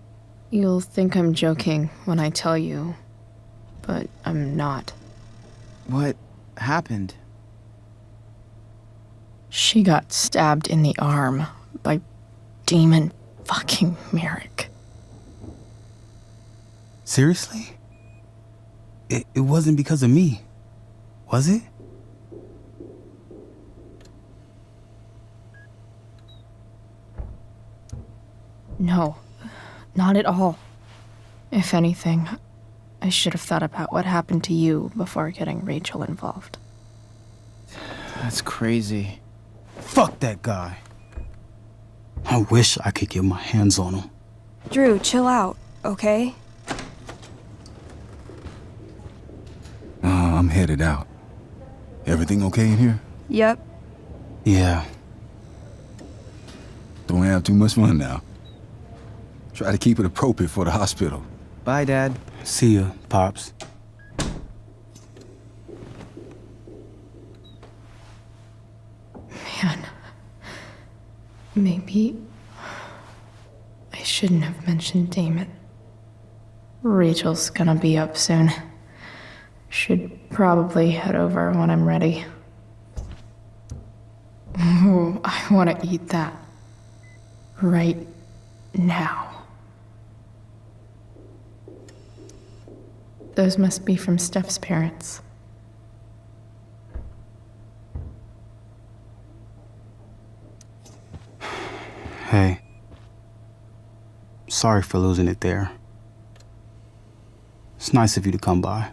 J: You'll think I'm joking when I tell you, but I'm not.
E: What happened?
J: She got stabbed in the arm by Demon fucking Merrick.
R: Seriously? It wasn't because of me, was it?
J: No, not at all. If anything, I should have thought about what happened to you before getting Rachel involved.
E: That's crazy.
R: Fuck that guy. I wish I could get my hands on him.
P: Drew, chill out, okay?
Q: I'm headed out. Everything okay in here?
P: Yep.
R: Yeah.
Q: Don't have too much fun now. Try to keep it appropriate for the hospital.
E: Bye, Dad.
R: See ya, Pops.
J: Man, maybe I shouldn't have mentioned Damon. Rachel's gonna be up soon. Should probably head over when I'm ready. Ooh, I want to eat that. Right now. Those must be from Steph's parents.
R: Hey. Sorry for losing it there. It's nice of you to come by.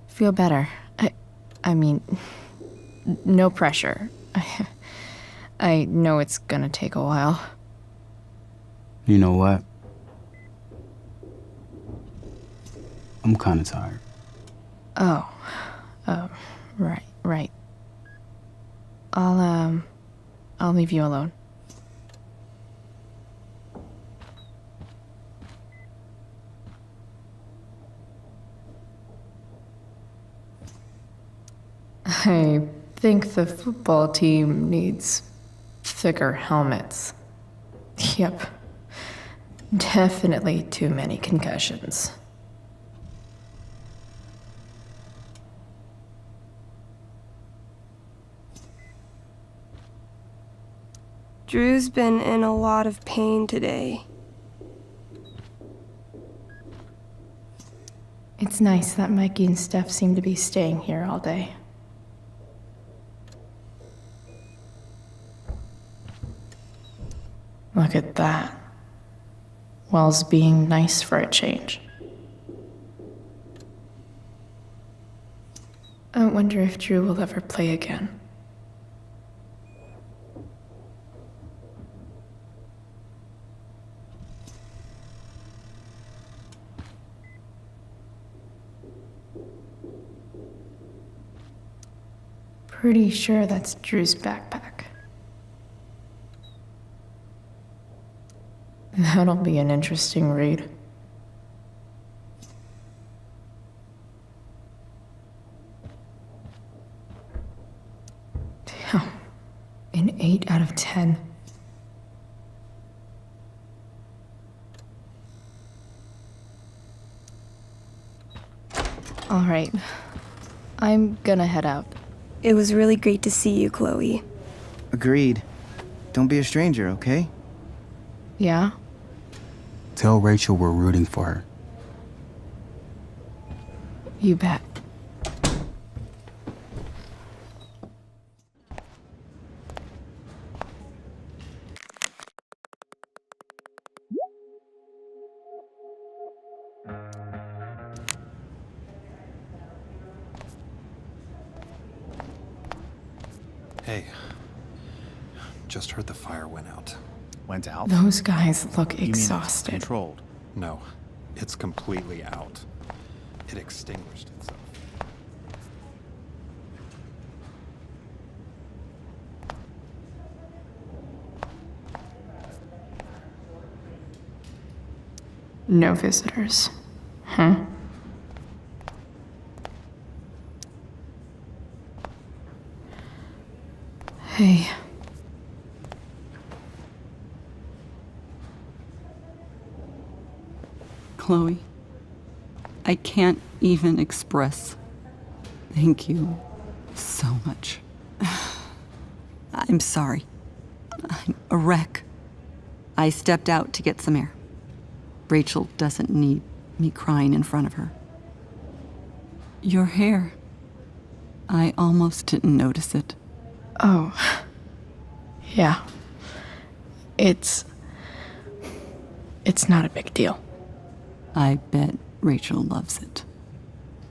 J: Feel better. I mean, no pressure. I know it's gonna take a while.
R: You know what? I'm kinda tired.
J: Oh. Oh, right. I'll leave you alone. I think the football team needs thicker helmets. Yep. Definitely too many concussions.
P: Drew's been in a lot of pain today.
J: It's nice that Mikey and Steph seem to be staying here all day. Look at that. Wells being nice for a change. I wonder if Drew will ever play again. Pretty sure that's Drew's backpack. That'll be an interesting read. Damn. An 8 out of 10. All right. I'm gonna head out.
P: It was really great to see you, Chloe.
S: Agreed. Don't be a stranger, okay?
J: Yeah?
R: Tell Rachel we're rooting for her.
J: You bet.
T: Hey. Just heard the fire went out.
F: Went out?
J: Those guys look
T: You mean it's
J: exhausted.
T: controlled? No. It's completely out. It extinguished itself.
J: No visitors. Huh? Hey.
I: Chloe, I can't even express thank you so much. I'm sorry. I'm a wreck. I stepped out to get some air. Rachel doesn't need me crying in front of her. Your hair. I almost didn't notice it.
J: Oh. Yeah. It's not a big deal.
I: I bet Rachel loves it.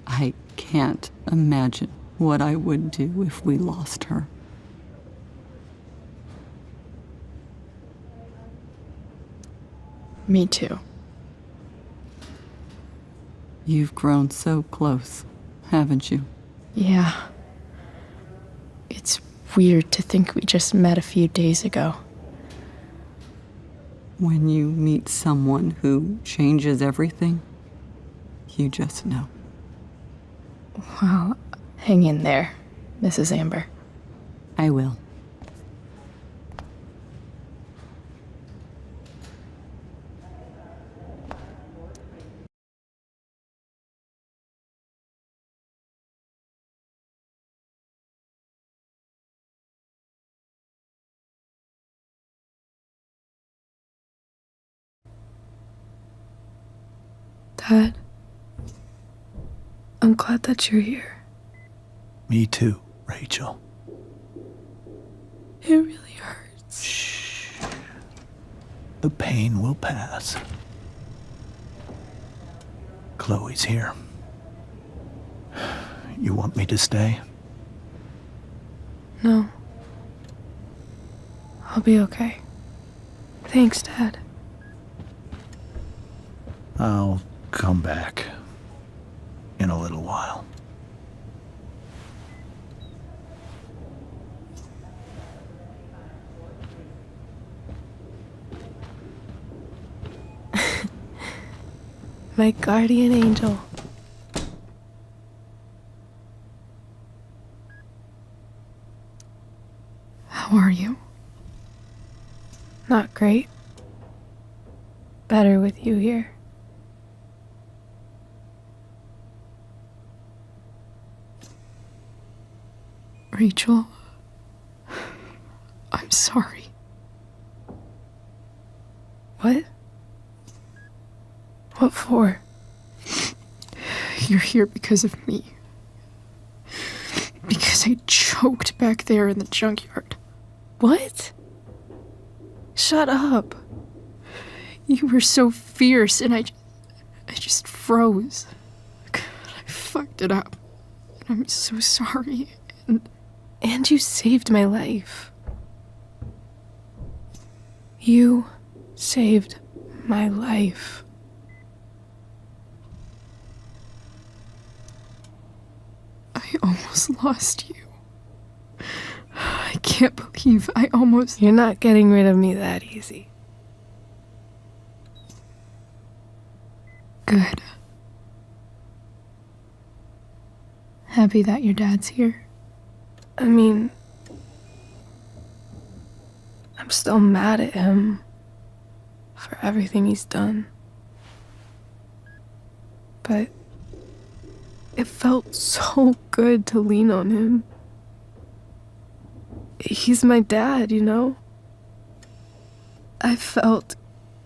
I: I can't imagine what I would do if we lost her.
J: Me too.
I: You've grown so close, haven't you?
J: Yeah. It's weird to think we just met a few days ago.
I: When you meet someone who changes everything, you just know.
J: Well, hang in there, Mrs. Amber.
I: I will.
B: Dad, I'm glad that you're here.
F: Me too, Rachel.
B: It really hurts.
F: Shh. The pain will pass. Chloe's here. You want me to stay?
B: No. I'll be okay. Thanks, Dad.
F: I'll come back in a little while.
J: My guardian angel.
A: How are you?
J: Not great. Better with you here.
A: Rachel, I'm sorry.
J: What? What for?
A: You're here because of me. Because I choked back there in the junkyard.
J: What? Shut up.
A: You were so fierce and I just froze. I fucked it up. And I'm so sorry.
J: And you saved my life. You saved my life.
A: I almost lost you. I can't believe I almost...
J: You're not getting rid of me that easy.
A: Good. Happy that your dad's here.
J: I mean, I'm still mad at him for everything he's done. But it felt so good to lean on him. He's my dad, you know? I felt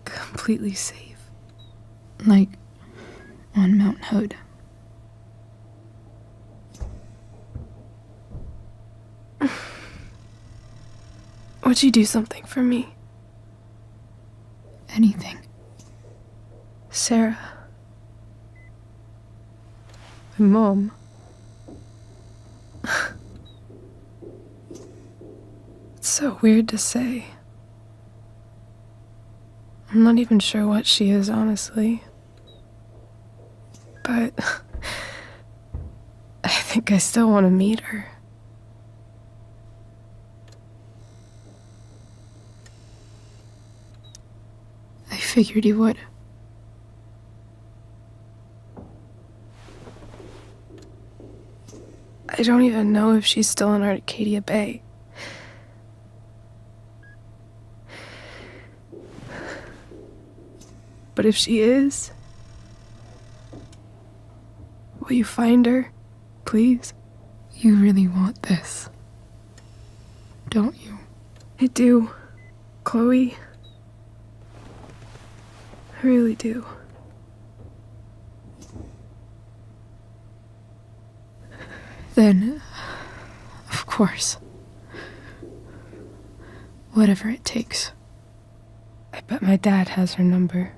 J: completely safe.
A: Like on Mount Hood.
J: Would you do something for me?
A: Anything.
J: Sarah. My mom. It's so weird to say. I'm not even sure what she is, honestly. But I think I still want to meet her.
A: I figured you would.
J: I don't even know if she's still in Arcadia Bay. But if she is, will you find her, please?
A: You really want this, don't you?
J: I do, Chloe. I really do.
A: Then, of course. Whatever it takes.
J: I bet my dad has her number.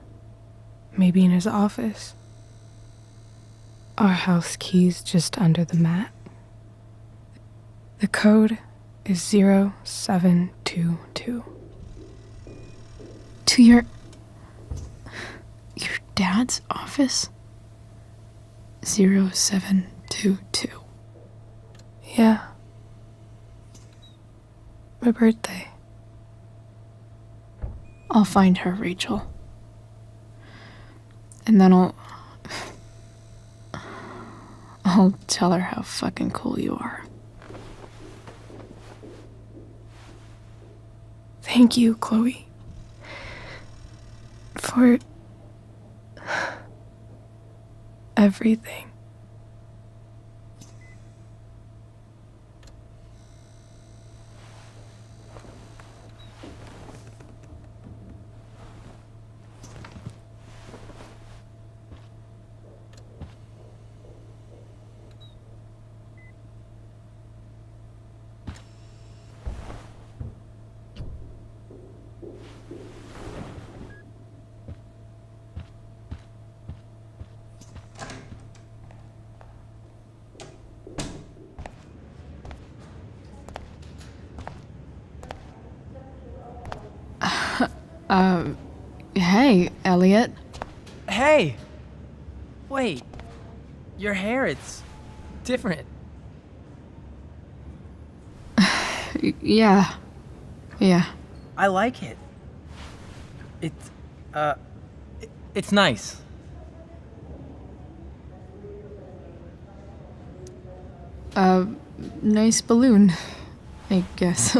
J: Maybe in his office. Our house key's just under the mat. The code is 0722.
A: To your dad's office? 0722.
J: Yeah. My birthday.
A: I'll find her, Rachel. And then I'll tell her how fucking cool you are.
J: Thank you, Chloe. For everything.
A: Hey, Elliot.
U: Hey! Wait. Your hair, it's different.
A: Yeah.
U: I like it. It's nice.
J: Nice balloon, I guess.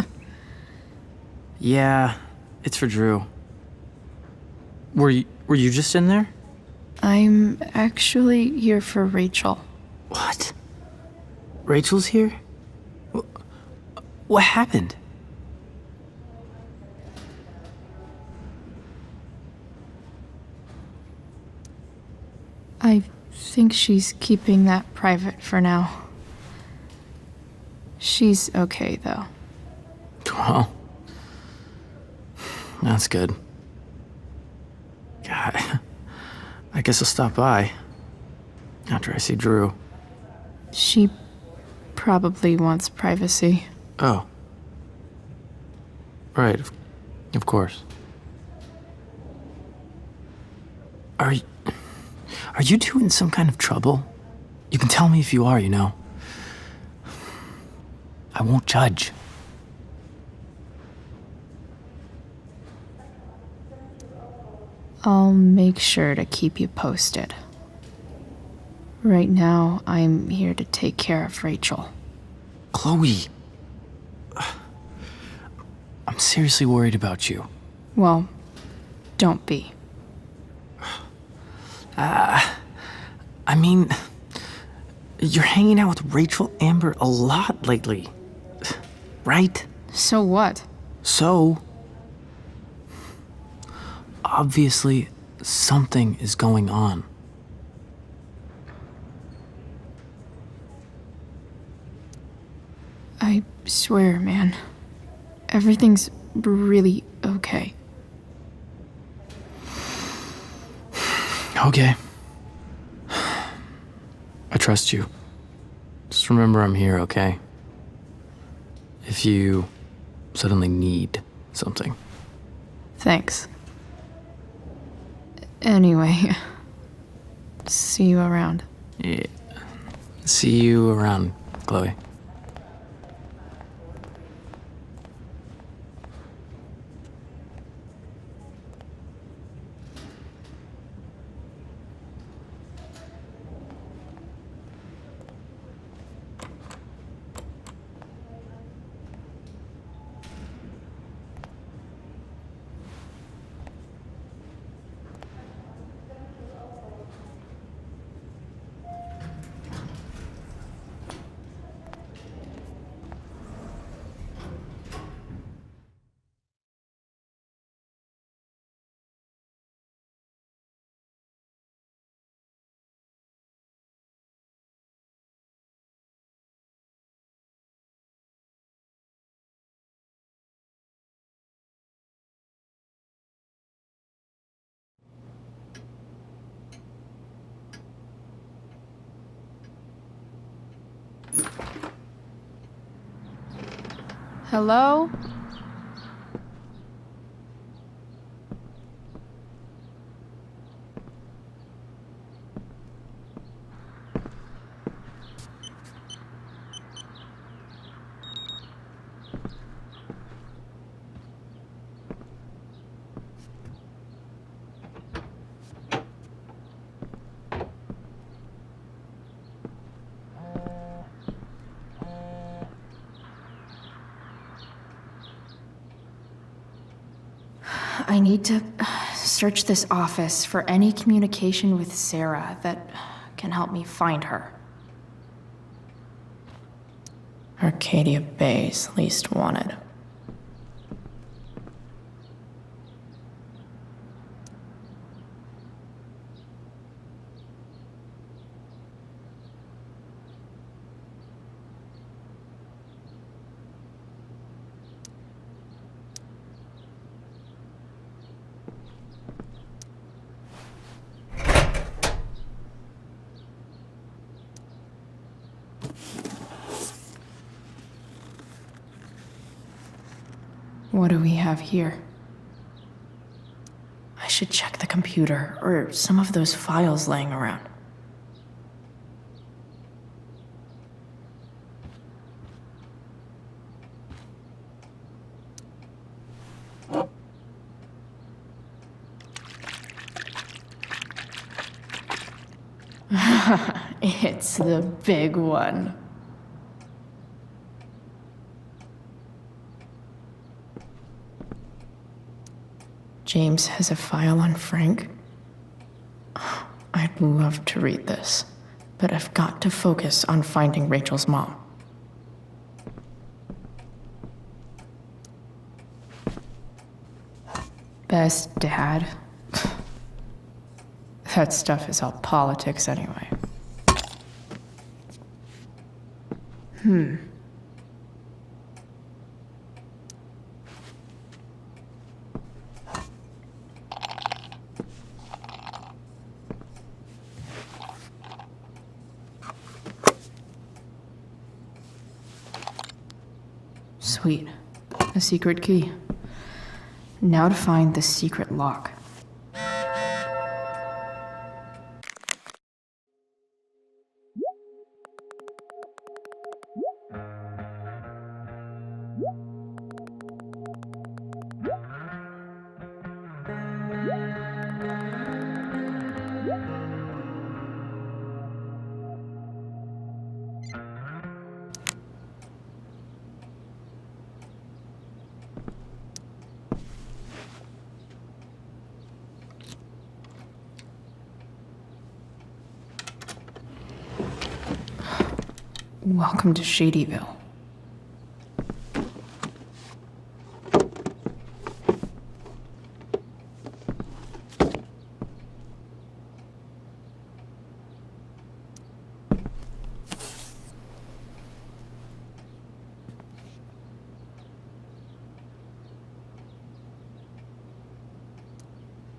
U: Yeah, it's for Drew. Were you just in there?
J: I'm actually here for Rachel.
U: What? Rachel's here? What happened?
J: I think she's keeping that private for now. She's okay, though.
U: Well, that's good. God, I guess I'll stop by after I see Drew.
J: She probably wants privacy.
U: Oh. Right, of course. Are you two in some kind of trouble? You can tell me if you are, you know. I won't judge.
J: I'll make sure to keep you posted. Right now, I'm here to take care of Rachel.
U: Chloe. I'm seriously worried about you.
J: Well, don't be.
U: I mean, you're hanging out with Rachel Amber a lot lately, right?
J: So what?
U: So, obviously, something is going on.
J: I swear, man. Everything's really okay.
U: Okay. I trust you. Just remember I'm here, okay? If you suddenly need something.
J: Thanks. Anyway, see you around.
U: Yeah. See you around, Chloe.
J: Hello? I need to search this office for any communication with Sarah that can help me find her. Arcadia Bay's least wanted. What do we have here? I should check the computer or some of those files laying around. It's the big one. James has a file on Frank. I'd love to read this, but I've got to focus on finding Rachel's mom. Best dad. That stuff is all politics anyway. Sweet. A secret key. Now to find the secret lock. Welcome to Shadyville.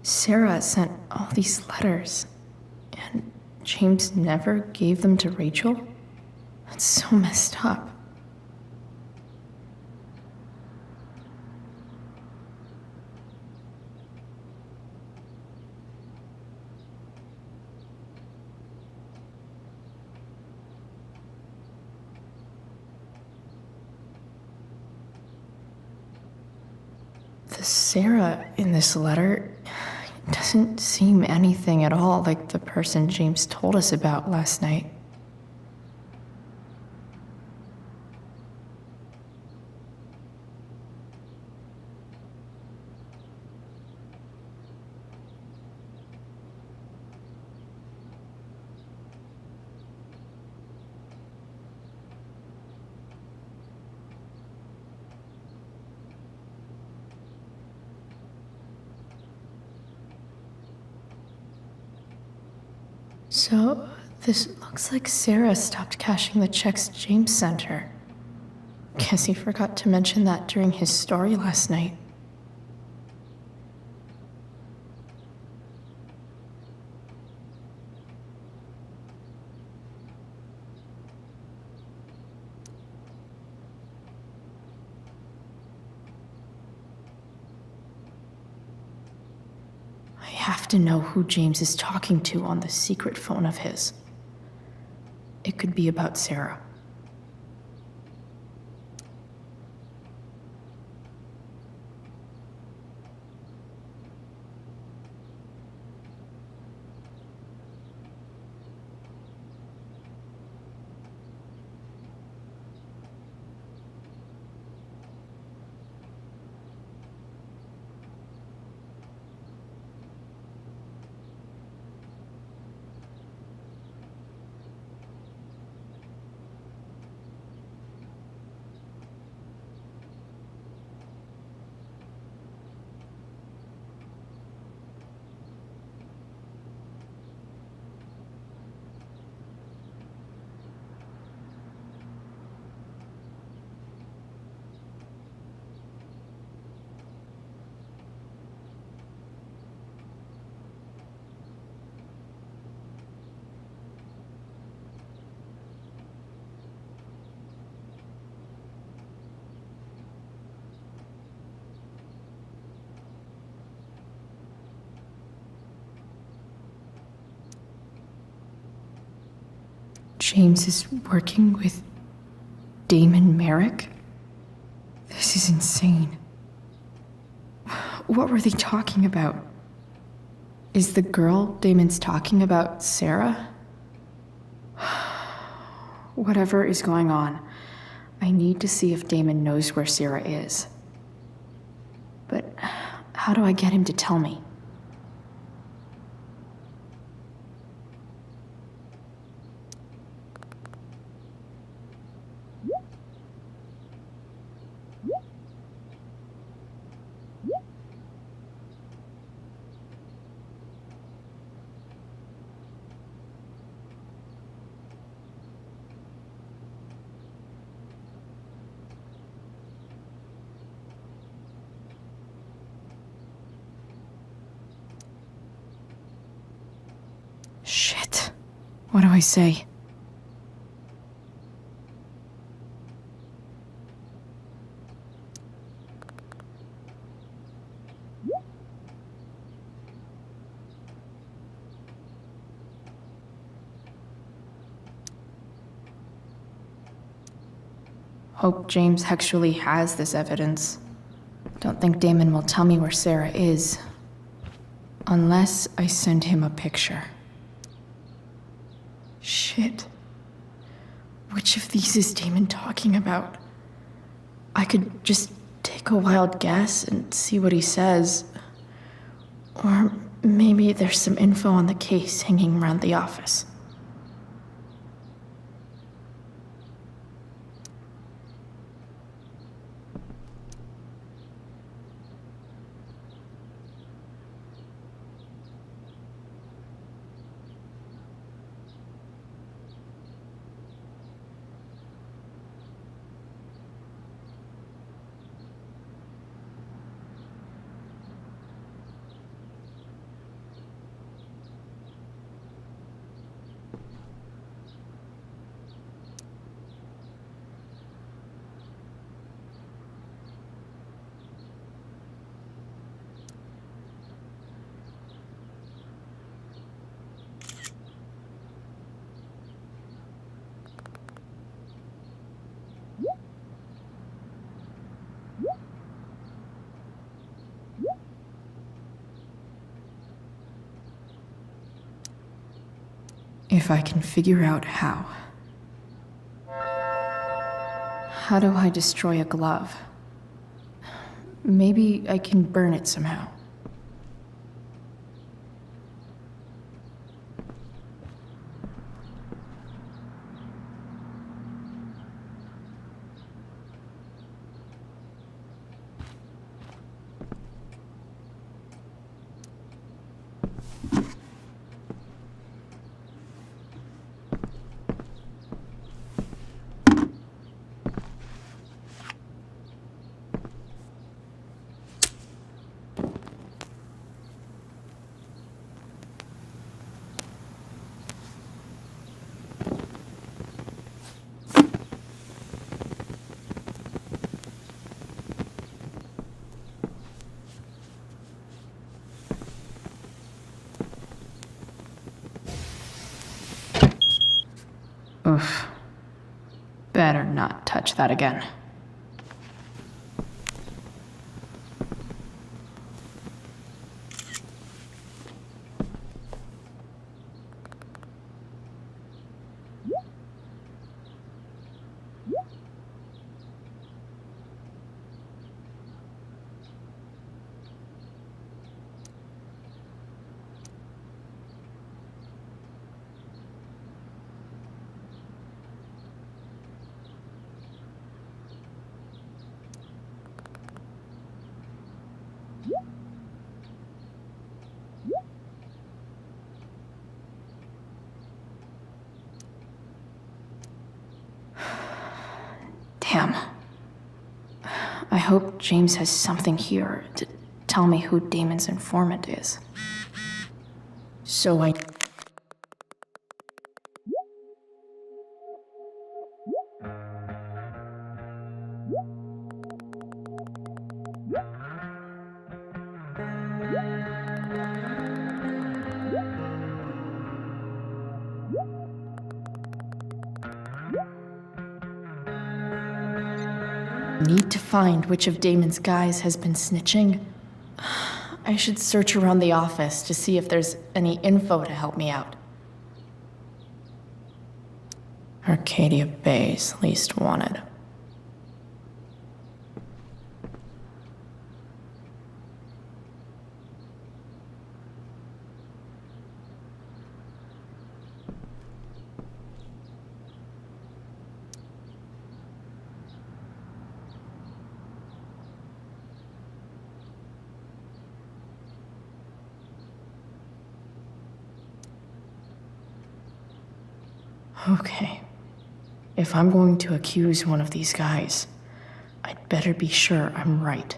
J: Sarah sent all these letters, and James never gave them to Rachel? That's so messed up. The Sarah in this letter doesn't seem anything at all like the person James told us about last night. So, this looks like Sarah stopped cashing the checks James sent her. Guess he forgot to mention that during his story last night. I have to know who James is talking to on the secret phone of his. It could be about Sarah. James is working with Damon Merrick? This is insane. What were they talking about? Is the girl Damon's talking about Sarah? Whatever is going on, I need to see if Damon knows where Sarah is. But How do I get him to tell me? Shit. What do I say? Hope James actually has this evidence. Don't think Damon will tell me where Sarah is. Unless I send him a picture. Shit. Which of these is Damon talking about? I could just take a wild guess and see what he says. Or maybe there's some info on the case hanging around the office. If I can figure out how. How do I destroy a glove? Maybe I can burn it somehow. Oof. Better not touch that again. Damn. I hope James has something here to tell me who Damon's informant is. So I... need to find which of Damon's guys has been snitching. I should search around the office to see if there's any info to help me out. Arcadia Bay's least wanted. Okay. If I'm going to accuse one of these guys, I'd better be sure I'm right.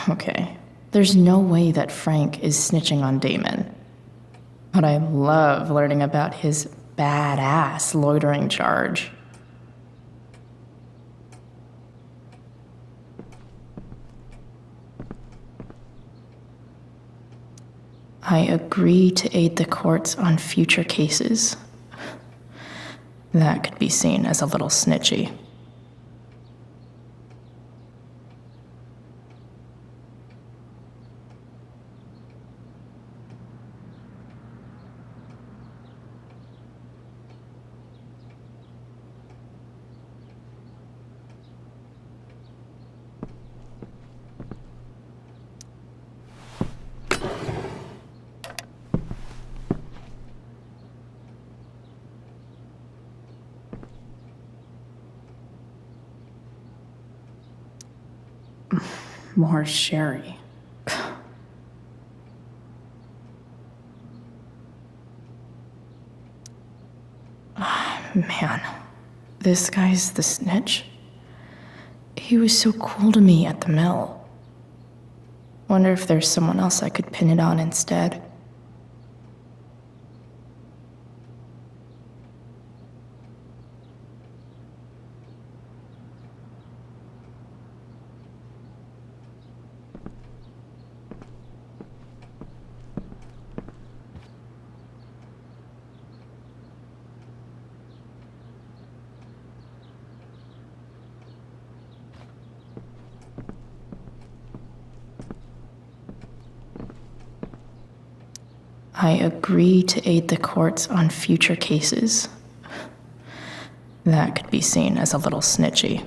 J: Okay, there's no way that Frank is snitching on Damon. But I love learning about his badass loitering charge. I agree to aid the courts on future cases. That could be seen as a little snitchy. More sherry. Man, this guy's the snitch? He was so cool to me at the mill. Wonder if there's someone else I could pin it on instead. I agree to aid the courts on future cases. That could be seen as a little snitchy.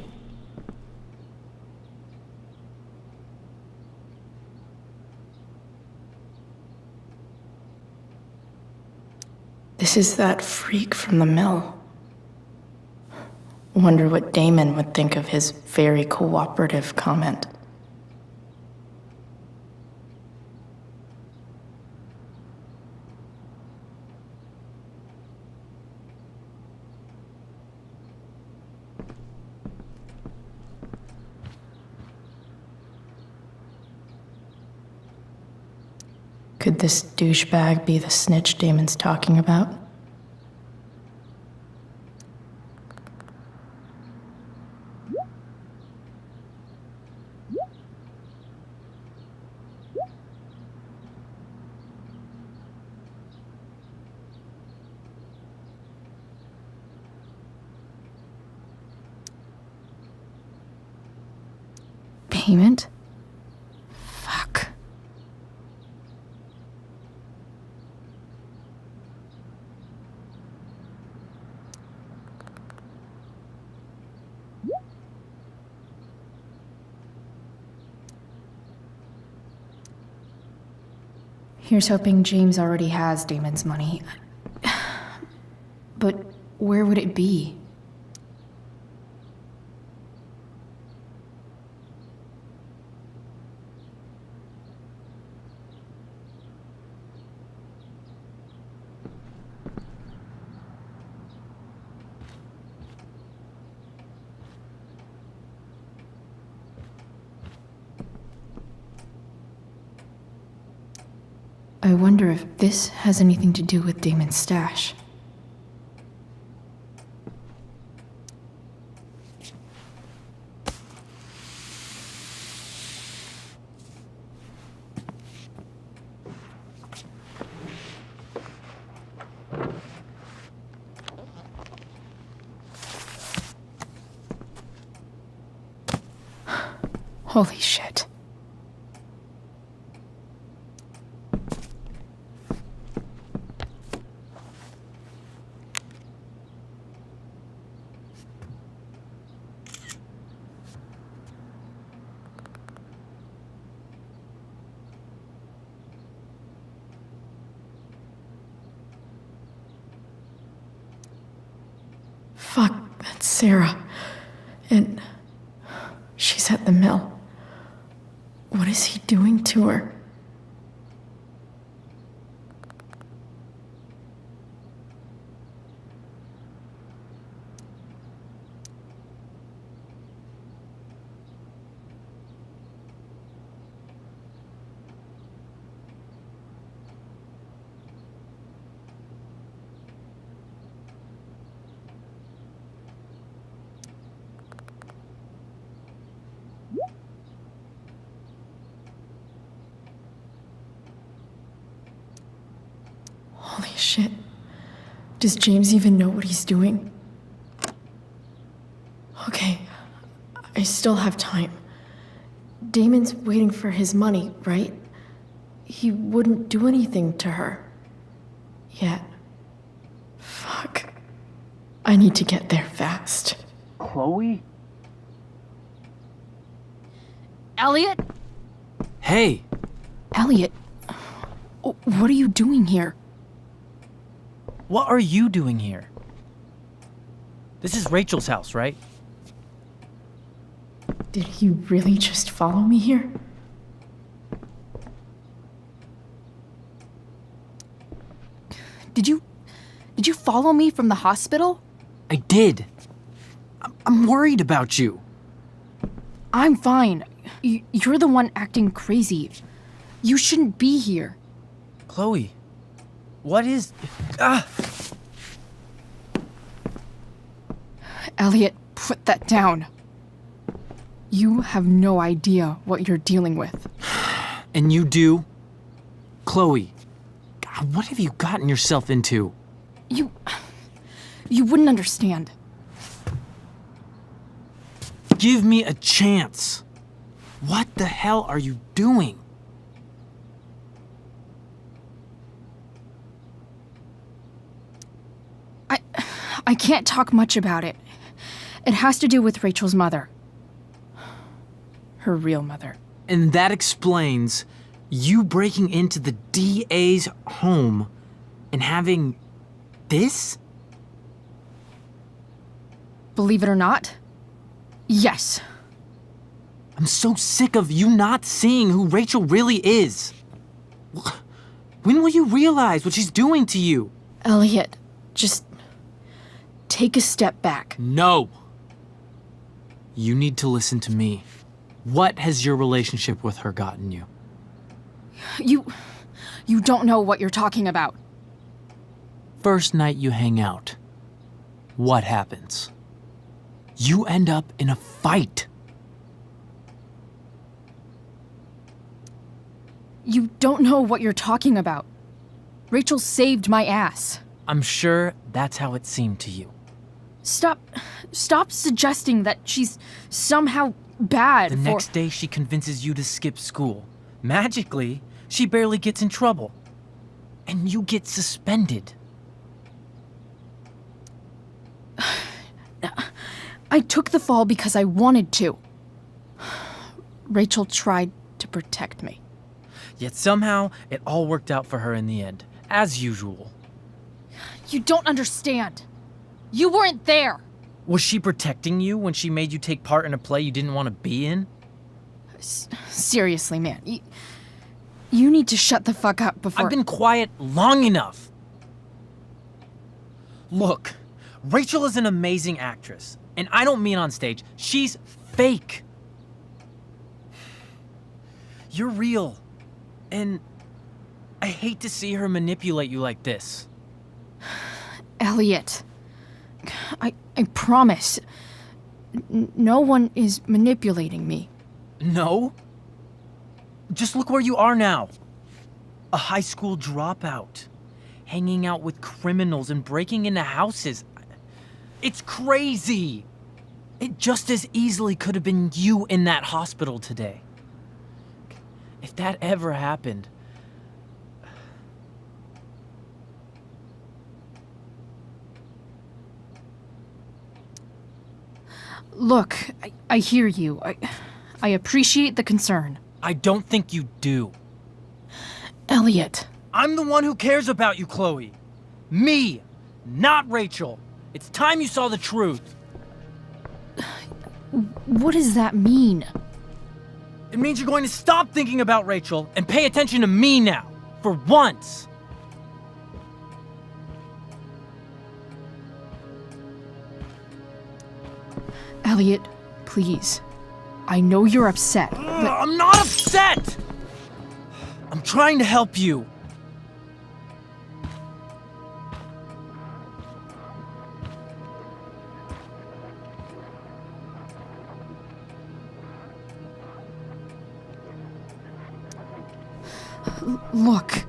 J: This is that freak from the mill. Wonder what Damon would think of his very cooperative comment. Could this douchebag be the snitch Damon's talking about? Payment? Fuck. Here's hoping James already has Damon's money. But where would it be? I wonder if this has anything to do with Damon's stash. Holy shit. Fuck, that's Sarah. And she's at the mill. What is he doing to her? Holy shit. Does James even know what he's doing? Okay, I still have time. Damon's waiting for his money, right? He wouldn't do anything to her. Yet. Fuck. I need to get there fast.
E: Chloe?
A: Elliot?
U: Hey!
A: Elliot, what are you doing here?
C: What are you doing here? This is Rachel's house, right?
J: Did he really just follow me here?
A: Did you follow me from the hospital?
U: I did. I'm worried about you.
A: I'm fine. You're the one acting crazy. You shouldn't be here.
C: Chloe, what is... Ah!
A: Elliot, put that down. You have no idea what you're dealing with.
U: And you do? Chloe, God, what have you gotten yourself into?
A: You wouldn't understand.
U: Give me a chance. What the hell are you doing?
A: I can't talk much about it. It has to do with Rachel's mother. Her real mother.
U: And that explains you breaking into the DA's home and having this?
A: Believe it or not, yes.
U: I'm so sick of you not seeing who Rachel really is. When will you realize what she's doing to you?
A: Elliot, just take a step back.
U: No. You need to listen to me. What has your relationship with her gotten you?
A: You don't know what you're talking about.
U: First night you hang out, what happens? You end up in a fight.
A: You don't know what you're talking about. Rachel saved my ass.
C: I'm sure that's how it seemed to you.
A: Stop suggesting that she's somehow bad.
C: The next day she convinces you to skip school. Magically, she barely gets in trouble. And you get suspended.
A: I took the fall because I wanted to. Rachel tried to protect me.
C: Yet somehow, it all worked out for her in the end, as usual.
A: You don't understand. You weren't there.
C: Was she protecting you when she made you take part in a play you didn't want to be in?
A: Seriously, man. You need to shut the fuck up before...
C: I've been quiet long enough. Look, Rachel is an amazing actress. And I don't mean on stage. She's fake. You're real. And I hate to see her manipulate you like this.
A: Elliot, I promise. No one is manipulating me.
C: No? Just look where you are now. A high school dropout. Hanging out with criminals and breaking into houses. It's crazy. It just as easily could have been you in that hospital today. If that ever happened...
A: Look, I hear you. I appreciate the concern.
C: I don't think you do.
A: Elliot.
C: I'm the one who cares about you, Chloe. Me, not Rachel. It's time you saw the truth.
A: What does that mean?
C: It means you're going to stop thinking about Rachel and pay attention to me now, for once.
A: Elliot, please. I know you're upset, but...
C: I'm not upset! I'm trying to help you.
A: Look,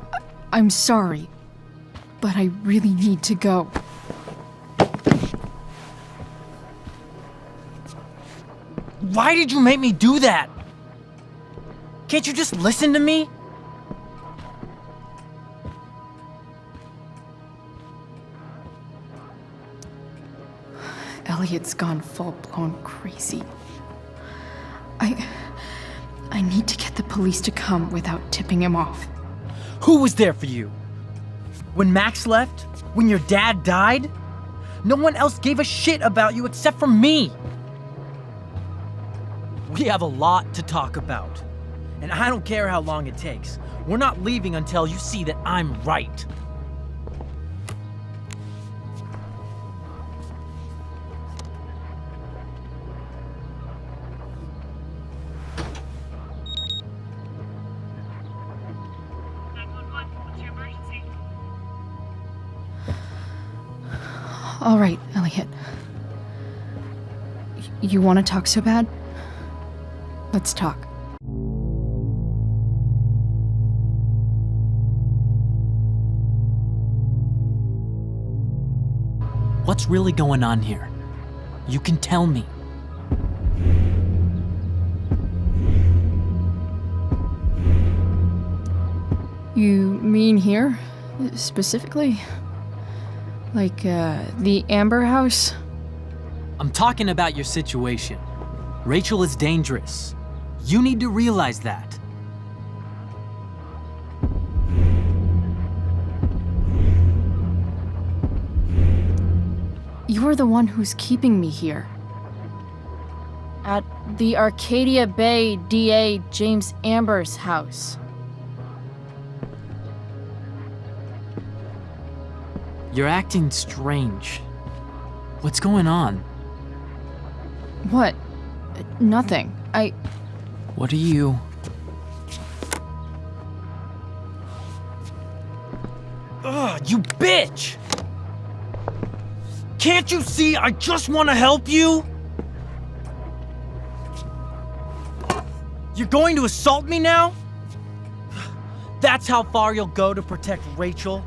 A: I'm sorry, but I really need to go.
C: Why did you make me do that? Can't you just listen to me?
A: Elliot's gone full-blown crazy. I need to get the police to come without tipping him off.
C: Who was there for you? When Max left? When your dad died? No one else gave a shit about you except for me. We have a lot to talk about. And I don't care how long it takes. We're not leaving until you see that I'm right.
A: All right, Elliot. You want to talk so bad? Let's talk.
C: What's really going on here? You can tell me.
A: You mean here? Specifically? Like, the Amber House?
C: I'm talking about your situation. Rachel is dangerous. You need to realize that.
A: You're the one who's keeping me here. At the Arcadia Bay DA James Amber's house.
C: You're acting strange. What's going on?
A: What? Nothing.
C: What are you... Ugh, you bitch! Can't you see I just want to help you? You're going to assault me now? That's how far you'll go to protect Rachel?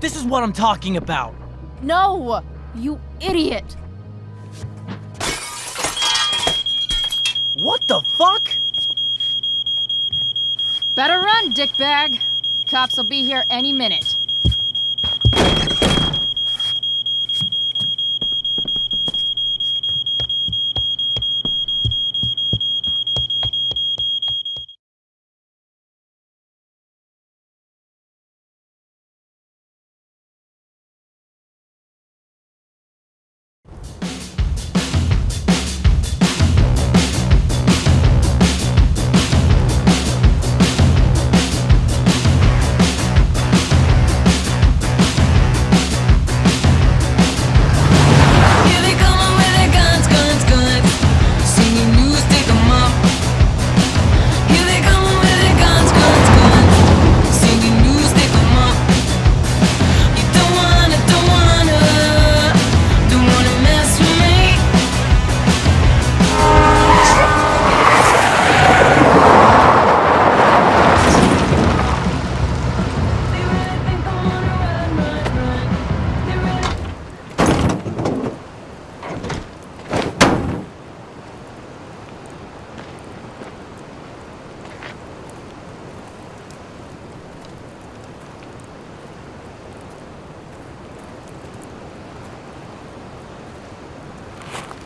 C: This is what I'm talking about.
A: No! You idiot!
C: What the fuck?
A: Better run, dickbag. Cops will be here any minute.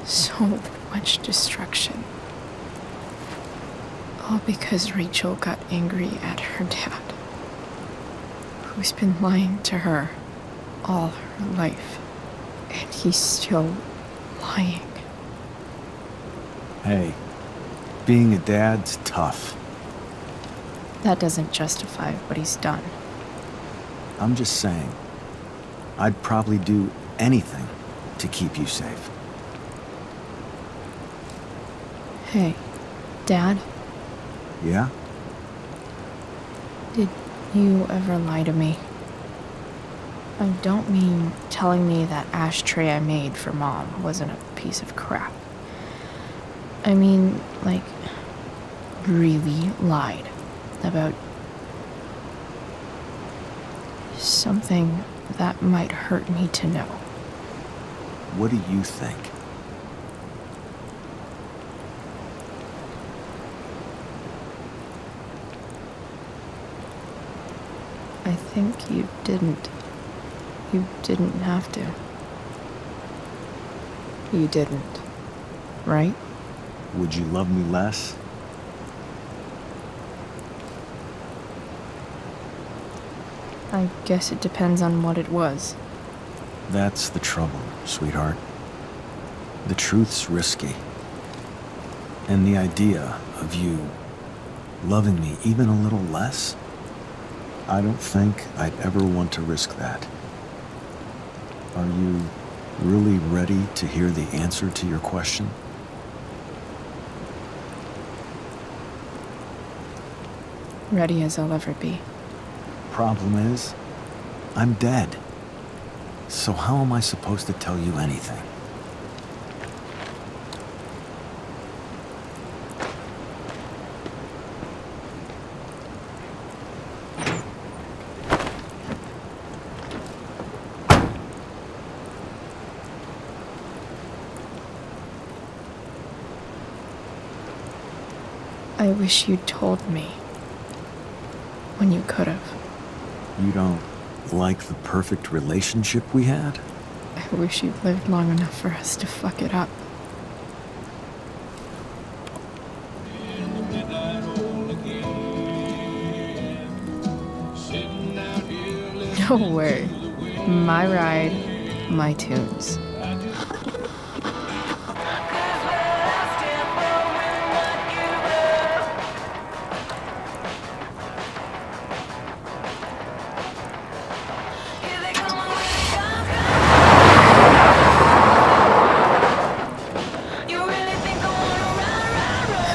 J: So much destruction. All because Rachel got angry at her dad, who's been lying to her all her life. And he's still lying.
M: Hey, being a dad's tough.
J: That doesn't justify what he's done.
M: I'm just saying, I'd probably do anything to keep you safe.
J: Hey, Dad,
M: Yeah?
J: did you ever lie to me? I don't mean telling me that ashtray I made for Mom wasn't a piece of crap. I mean, like, really lied about something that might hurt me to know.
M: What do you think?
J: I think you didn't. You didn't have to. You didn't, right?
M: Would you love me less?
J: I guess it depends on what it was.
M: That's the trouble, sweetheart. The truth's risky. And the idea of you loving me even a little less, I don't think I'd ever want to risk that. Are you really ready to hear the answer to your question?
J: Ready as I'll ever be.
M: Problem is, I'm dead. So how am I supposed to tell you anything?
J: I wish you'd told me. When you could have.
M: You don't like the perfect relationship we had?
J: I wish you'd lived long enough for us to fuck it up. No way. My ride, my tunes.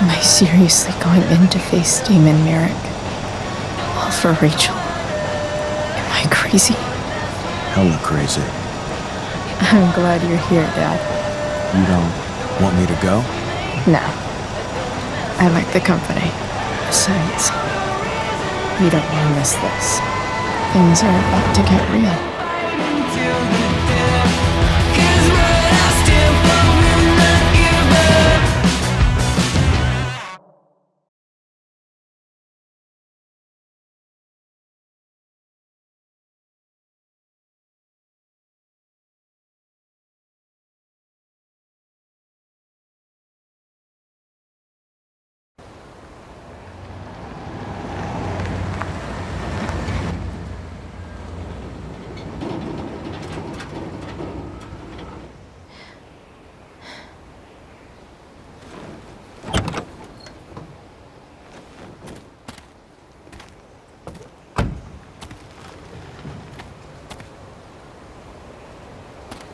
J: Am I seriously going in to face Damon Merrick? All for Rachel? Am I crazy?
M: Hella crazy.
J: I'm glad you're here, Dad.
M: You don't want me to go?
J: No. I like the company. Besides, you don't want to miss this. Things are about to get real.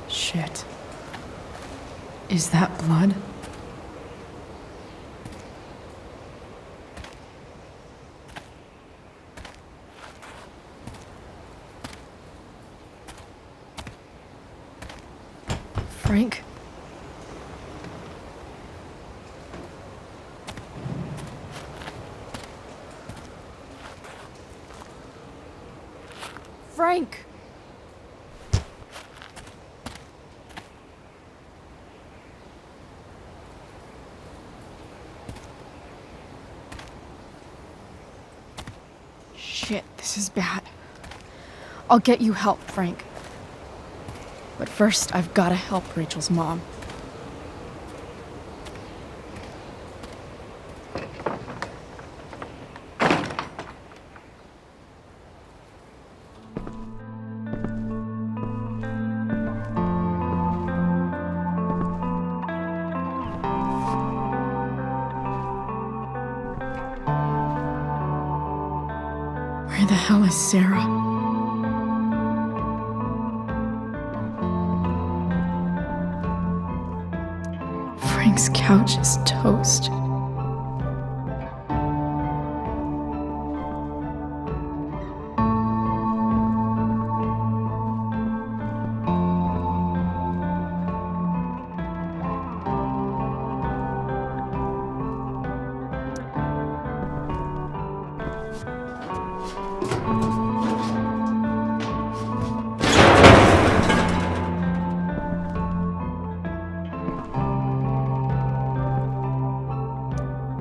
J: Shit. Is that blood? Frank? Frank! Shit, this is bad. I'll get you help, Frank. But first, I've gotta help Rachel's mom. Where the hell is Sarah? Frank's couch is toast.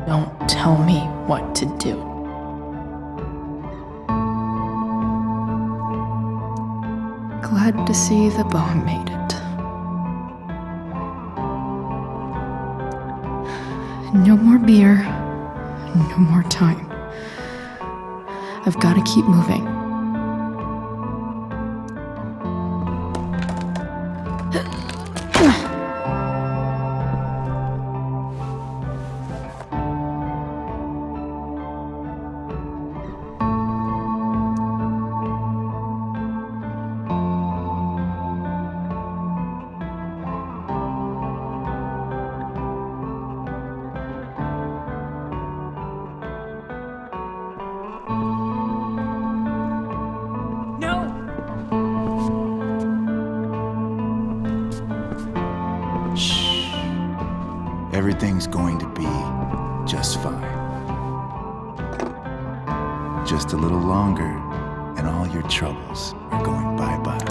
J: Don't tell me what to do. Glad to see the bomb made it. No more beer, no more time. I've got to keep moving.
L: Everything's going to be just fine. Just a little longer, and all your troubles are going bye-bye.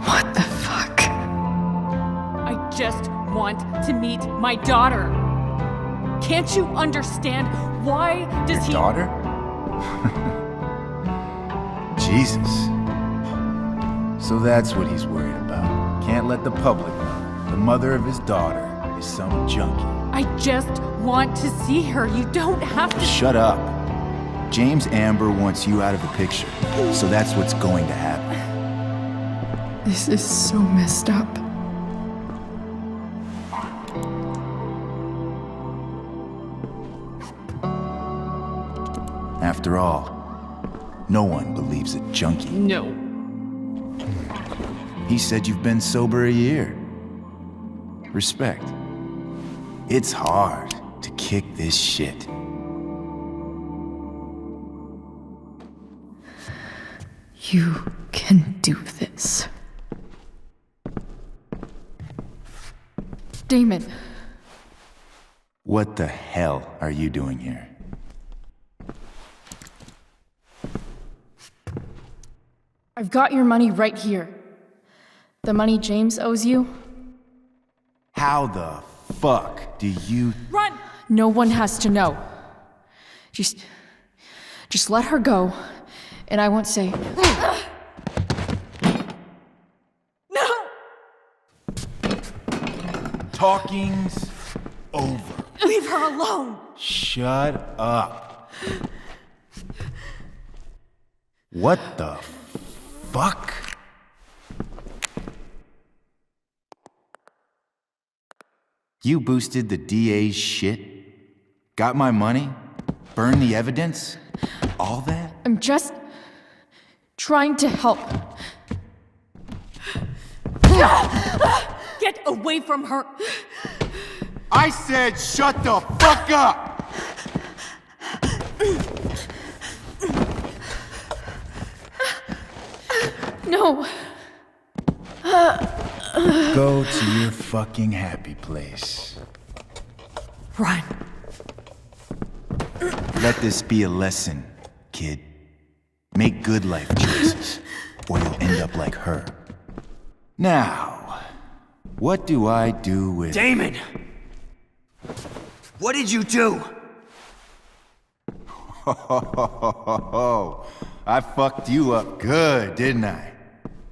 J: What the fuck?
A: I just want to meet my daughter. Can't you understand? Why does he...
L: Daughter? Jesus. So that's what he's worried about. Can't let the public know. The mother of his daughter is some junkie.
A: I just want to see her. You don't have to...
L: Shut up. James Amber wants you out of the picture, so that's what's going to happen.
J: This is so messed up.
L: After all, no one believes a junkie.
A: No.
L: He said you've been sober a year. Respect. It's hard to kick this shit.
J: You can do this. Damon.
L: What the hell are you doing here?
J: I've got your money right here. The money James owes you.
L: How the fuck do you...
A: Run!
J: No one has to know. Just let her go, and I won't say...
A: No!
L: Talking's over.
A: Leave her alone!
L: Shut up. What the fuck? You boosted the DA's shit? Got my money? Burned the evidence? All that?
J: I'm just trying to help.
A: Get away from her!
L: I said shut the fuck up!
J: No.
L: Go to your fucking happy place.
A: Run.
L: Let this be a lesson, kid. Make good life choices, or you'll end up like her. Now, what do I do with...
E: Damon! What did you do?
L: I fucked you up good, didn't I?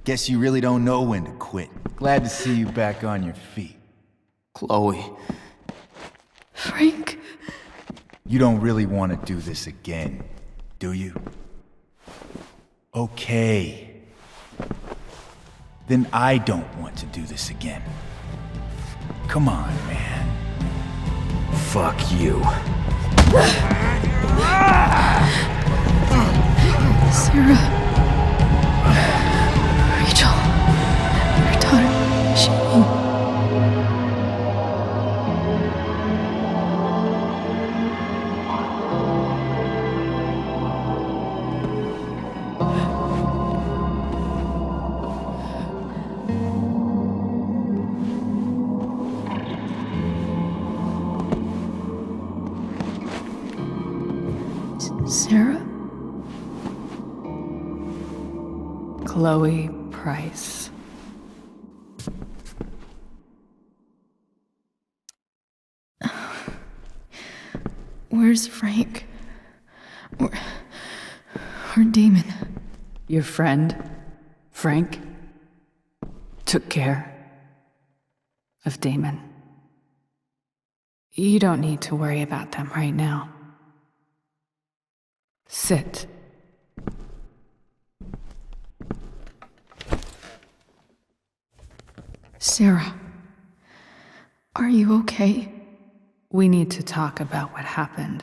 L: Guess you really don't know when to quit. Glad to see you back on your feet.
U: Chloe.
J: Frank.
L: You don't really want to do this again, do you? Okay. Then I don't want to do this again. Come on, man.
U: Fuck you.
J: Sarah. Rachel. Your daughter, she... Sarah?
B: Chloe Price.
J: Where's Frank? Or Damon?
B: Your friend, Frank, took care of Damon. You don't need to worry about them right now. Sit.
J: Sarah, are you okay?
B: We need to talk about what happened.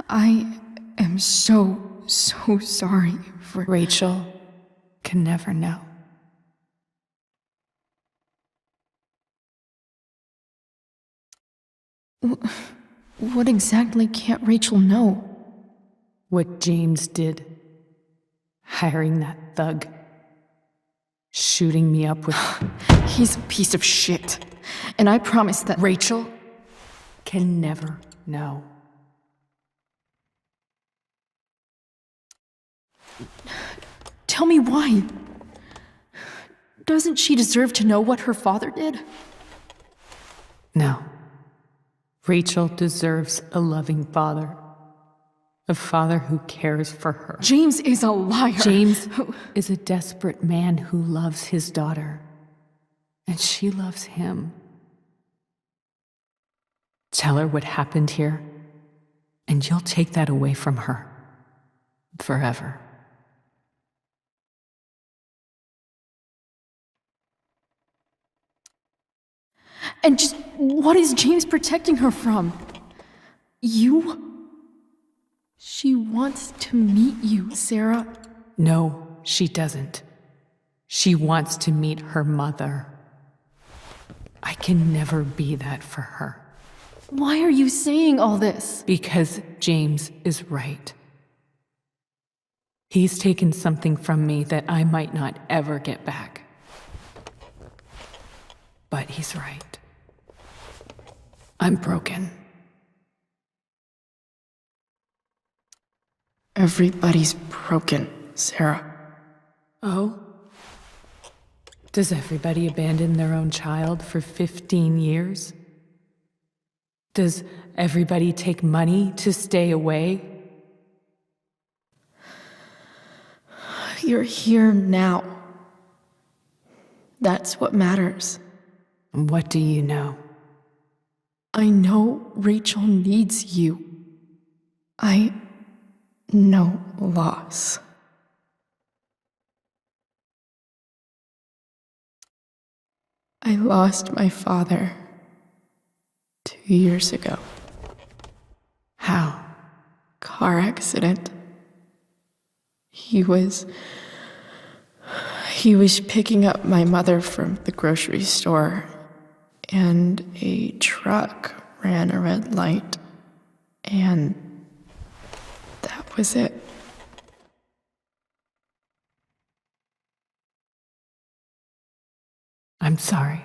J: I am so sorry for...
B: Rachel can never know.
J: What exactly can't Rachel know?
B: What James did. Hiring that thug. Shooting me up with...
J: He's a piece of shit. And I promise that...
B: Rachel can never know.
J: Tell me why. Doesn't she deserve to know what her father did?
B: No. Rachel deserves a loving father. A father who cares for her.
J: James is a liar.
B: James is a desperate man who loves his daughter. And she loves him. Tell her what happened here, and you'll take that away from her. Forever.
J: And just what is James protecting her from? You? She wants to meet you, Sarah.
B: No, she doesn't. She wants to meet her mother. I can never be that for her.
J: Why are you saying all this?
B: Because James is right. He's taken something from me that I might not ever get back. But he's right. I'm broken.
J: Everybody's broken, Sarah.
B: Oh? Does everybody abandon their own child for 15 years? Does everybody take money to stay away?
J: You're here now. That's what matters.
B: And what do you know?
J: I know Rachel needs you. I know loss. I lost my father 2 years ago.
B: How?
J: Car accident. He was picking up my mother from the grocery store, and a truck ran a red light, and that was it.
B: I'm sorry.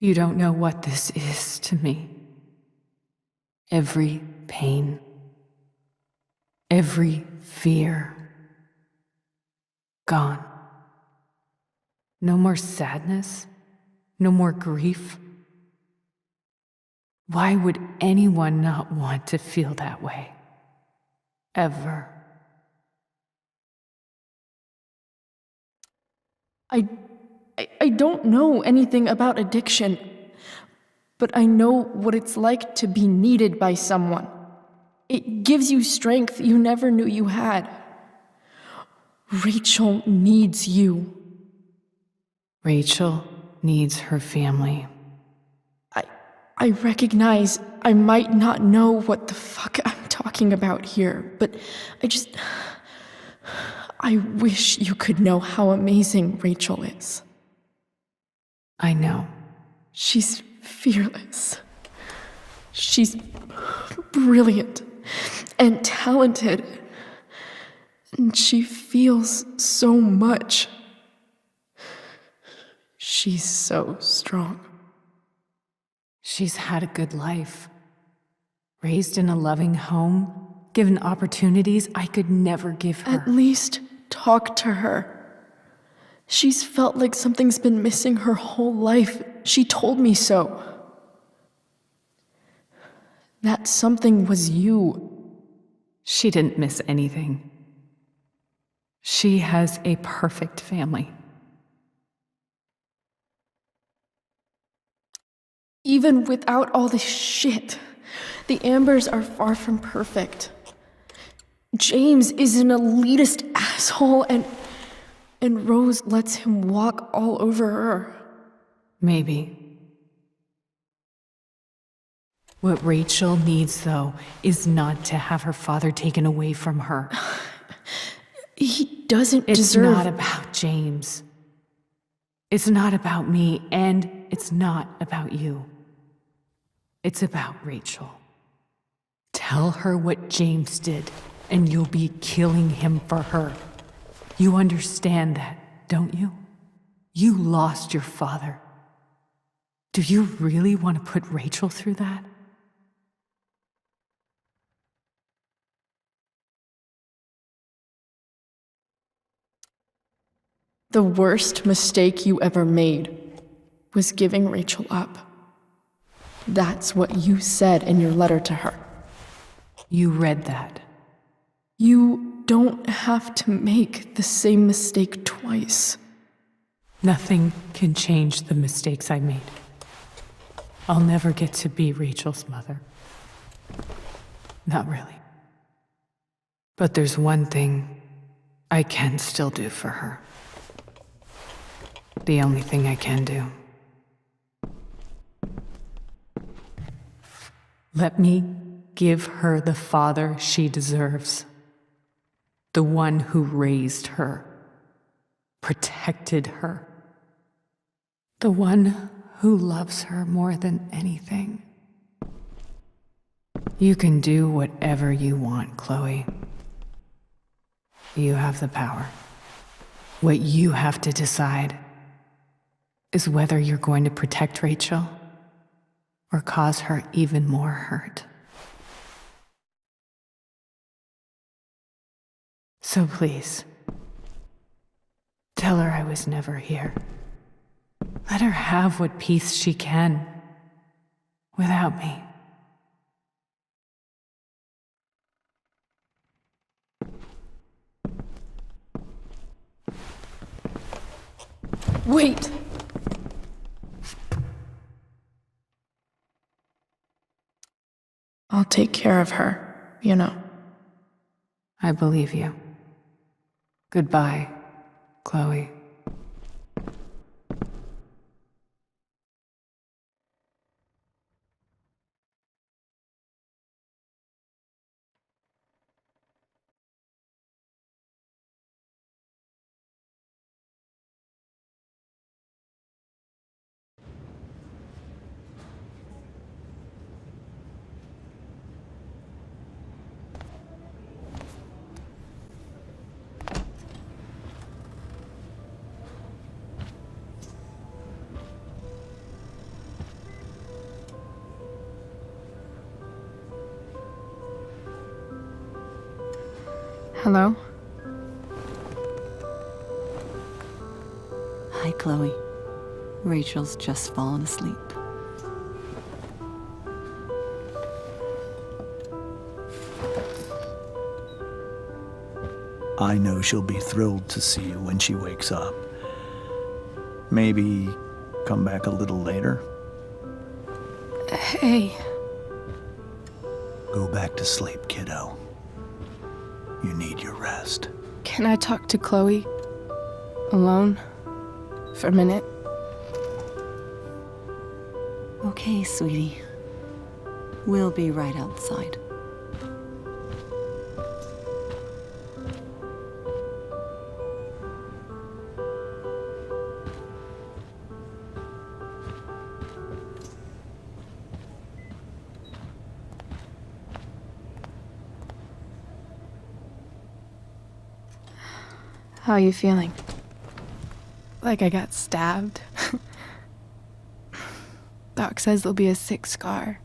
B: You don't know what this is to me. Every pain, every fear, gone. No more sadness, no more grief. Why would anyone not want to feel that way? Ever.
J: I don't know anything about addiction, but I know what it's like to be needed by someone. It gives you strength you never knew you had. Rachel needs you.
B: Rachel needs her family.
J: I recognize I might not know what the fuck I'm talking about here, but I wish you could know how amazing Rachel is.
B: I know.
J: She's fearless. She's brilliant and talented. And she feels so much. She's so strong.
B: She's had a good life. Raised in a loving home, given opportunities I could never give her.
J: At least talk to her. She's felt like something's been missing her whole life. She told me so. That something was you.
B: She didn't miss anything. She has a perfect family.
J: Even without all this shit, the Ambers are far from perfect. James is an elitist asshole, and Rose lets him walk all over her.
B: Maybe. What Rachel needs, though, is not to have her father taken away from her.
J: He doesn't
B: It's
J: deserve...
B: not about James. It's not about me, and it's not about you. It's about Rachel. Tell her what James did, and you'll be killing him for her. You understand that, don't you? You lost your father. Do you really want to put Rachel through that?
J: The worst mistake you ever made was giving Rachel up. That's what you said in your letter to her.
B: You read that.
J: You don't have to make the same mistake twice.
B: Nothing can change the mistakes I made. I'll never get to be Rachel's mother. Not really. But there's one thing I can still do for her. The only thing I can do. Let me give her the father she deserves. The one who raised her, protected her. The one who loves her more than anything. You can do whatever you want, Chloe. You have the power. What you have to decide is whether you're going to protect Rachel or cause her even more hurt. So please, tell her I was never here. Let her have what peace she can without me.
J: Wait! I'll take care of her, you know.
B: I believe you. Goodbye, Chloe.
J: Hello?
I: Hi, Chloe. Rachel's just fallen asleep.
F: I know she'll be thrilled to see you when she wakes up. Maybe come back a little later.
J: Hey.
F: Go back to sleep, kiddo. You need your rest.
J: Can I talk to Chloe? Alone? For a minute?
I: Okay, sweetie. We'll be right outside.
J: How are you feeling? Like I got stabbed? Doc says there'll be a sick scar.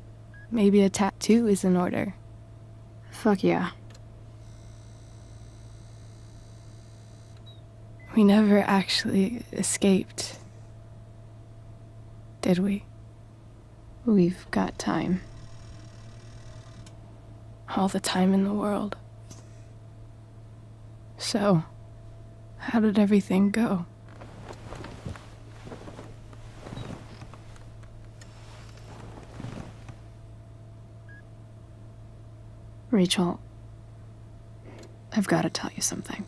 J: Maybe a tattoo is in order. Fuck yeah. We never actually escaped, did we? We've got time. All the time in the world. So, how did everything go? Rachel, I've got to tell you something.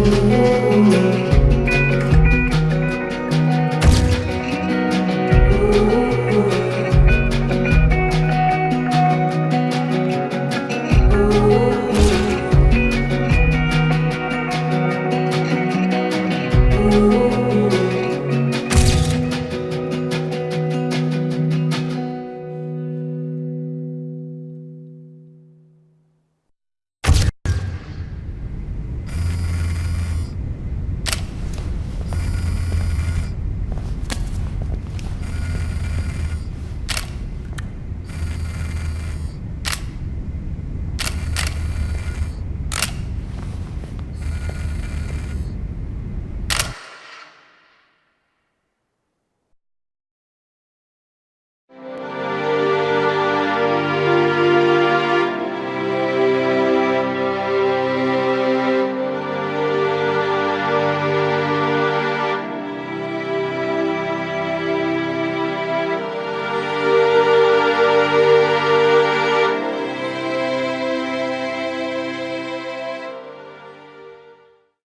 K: Thank you.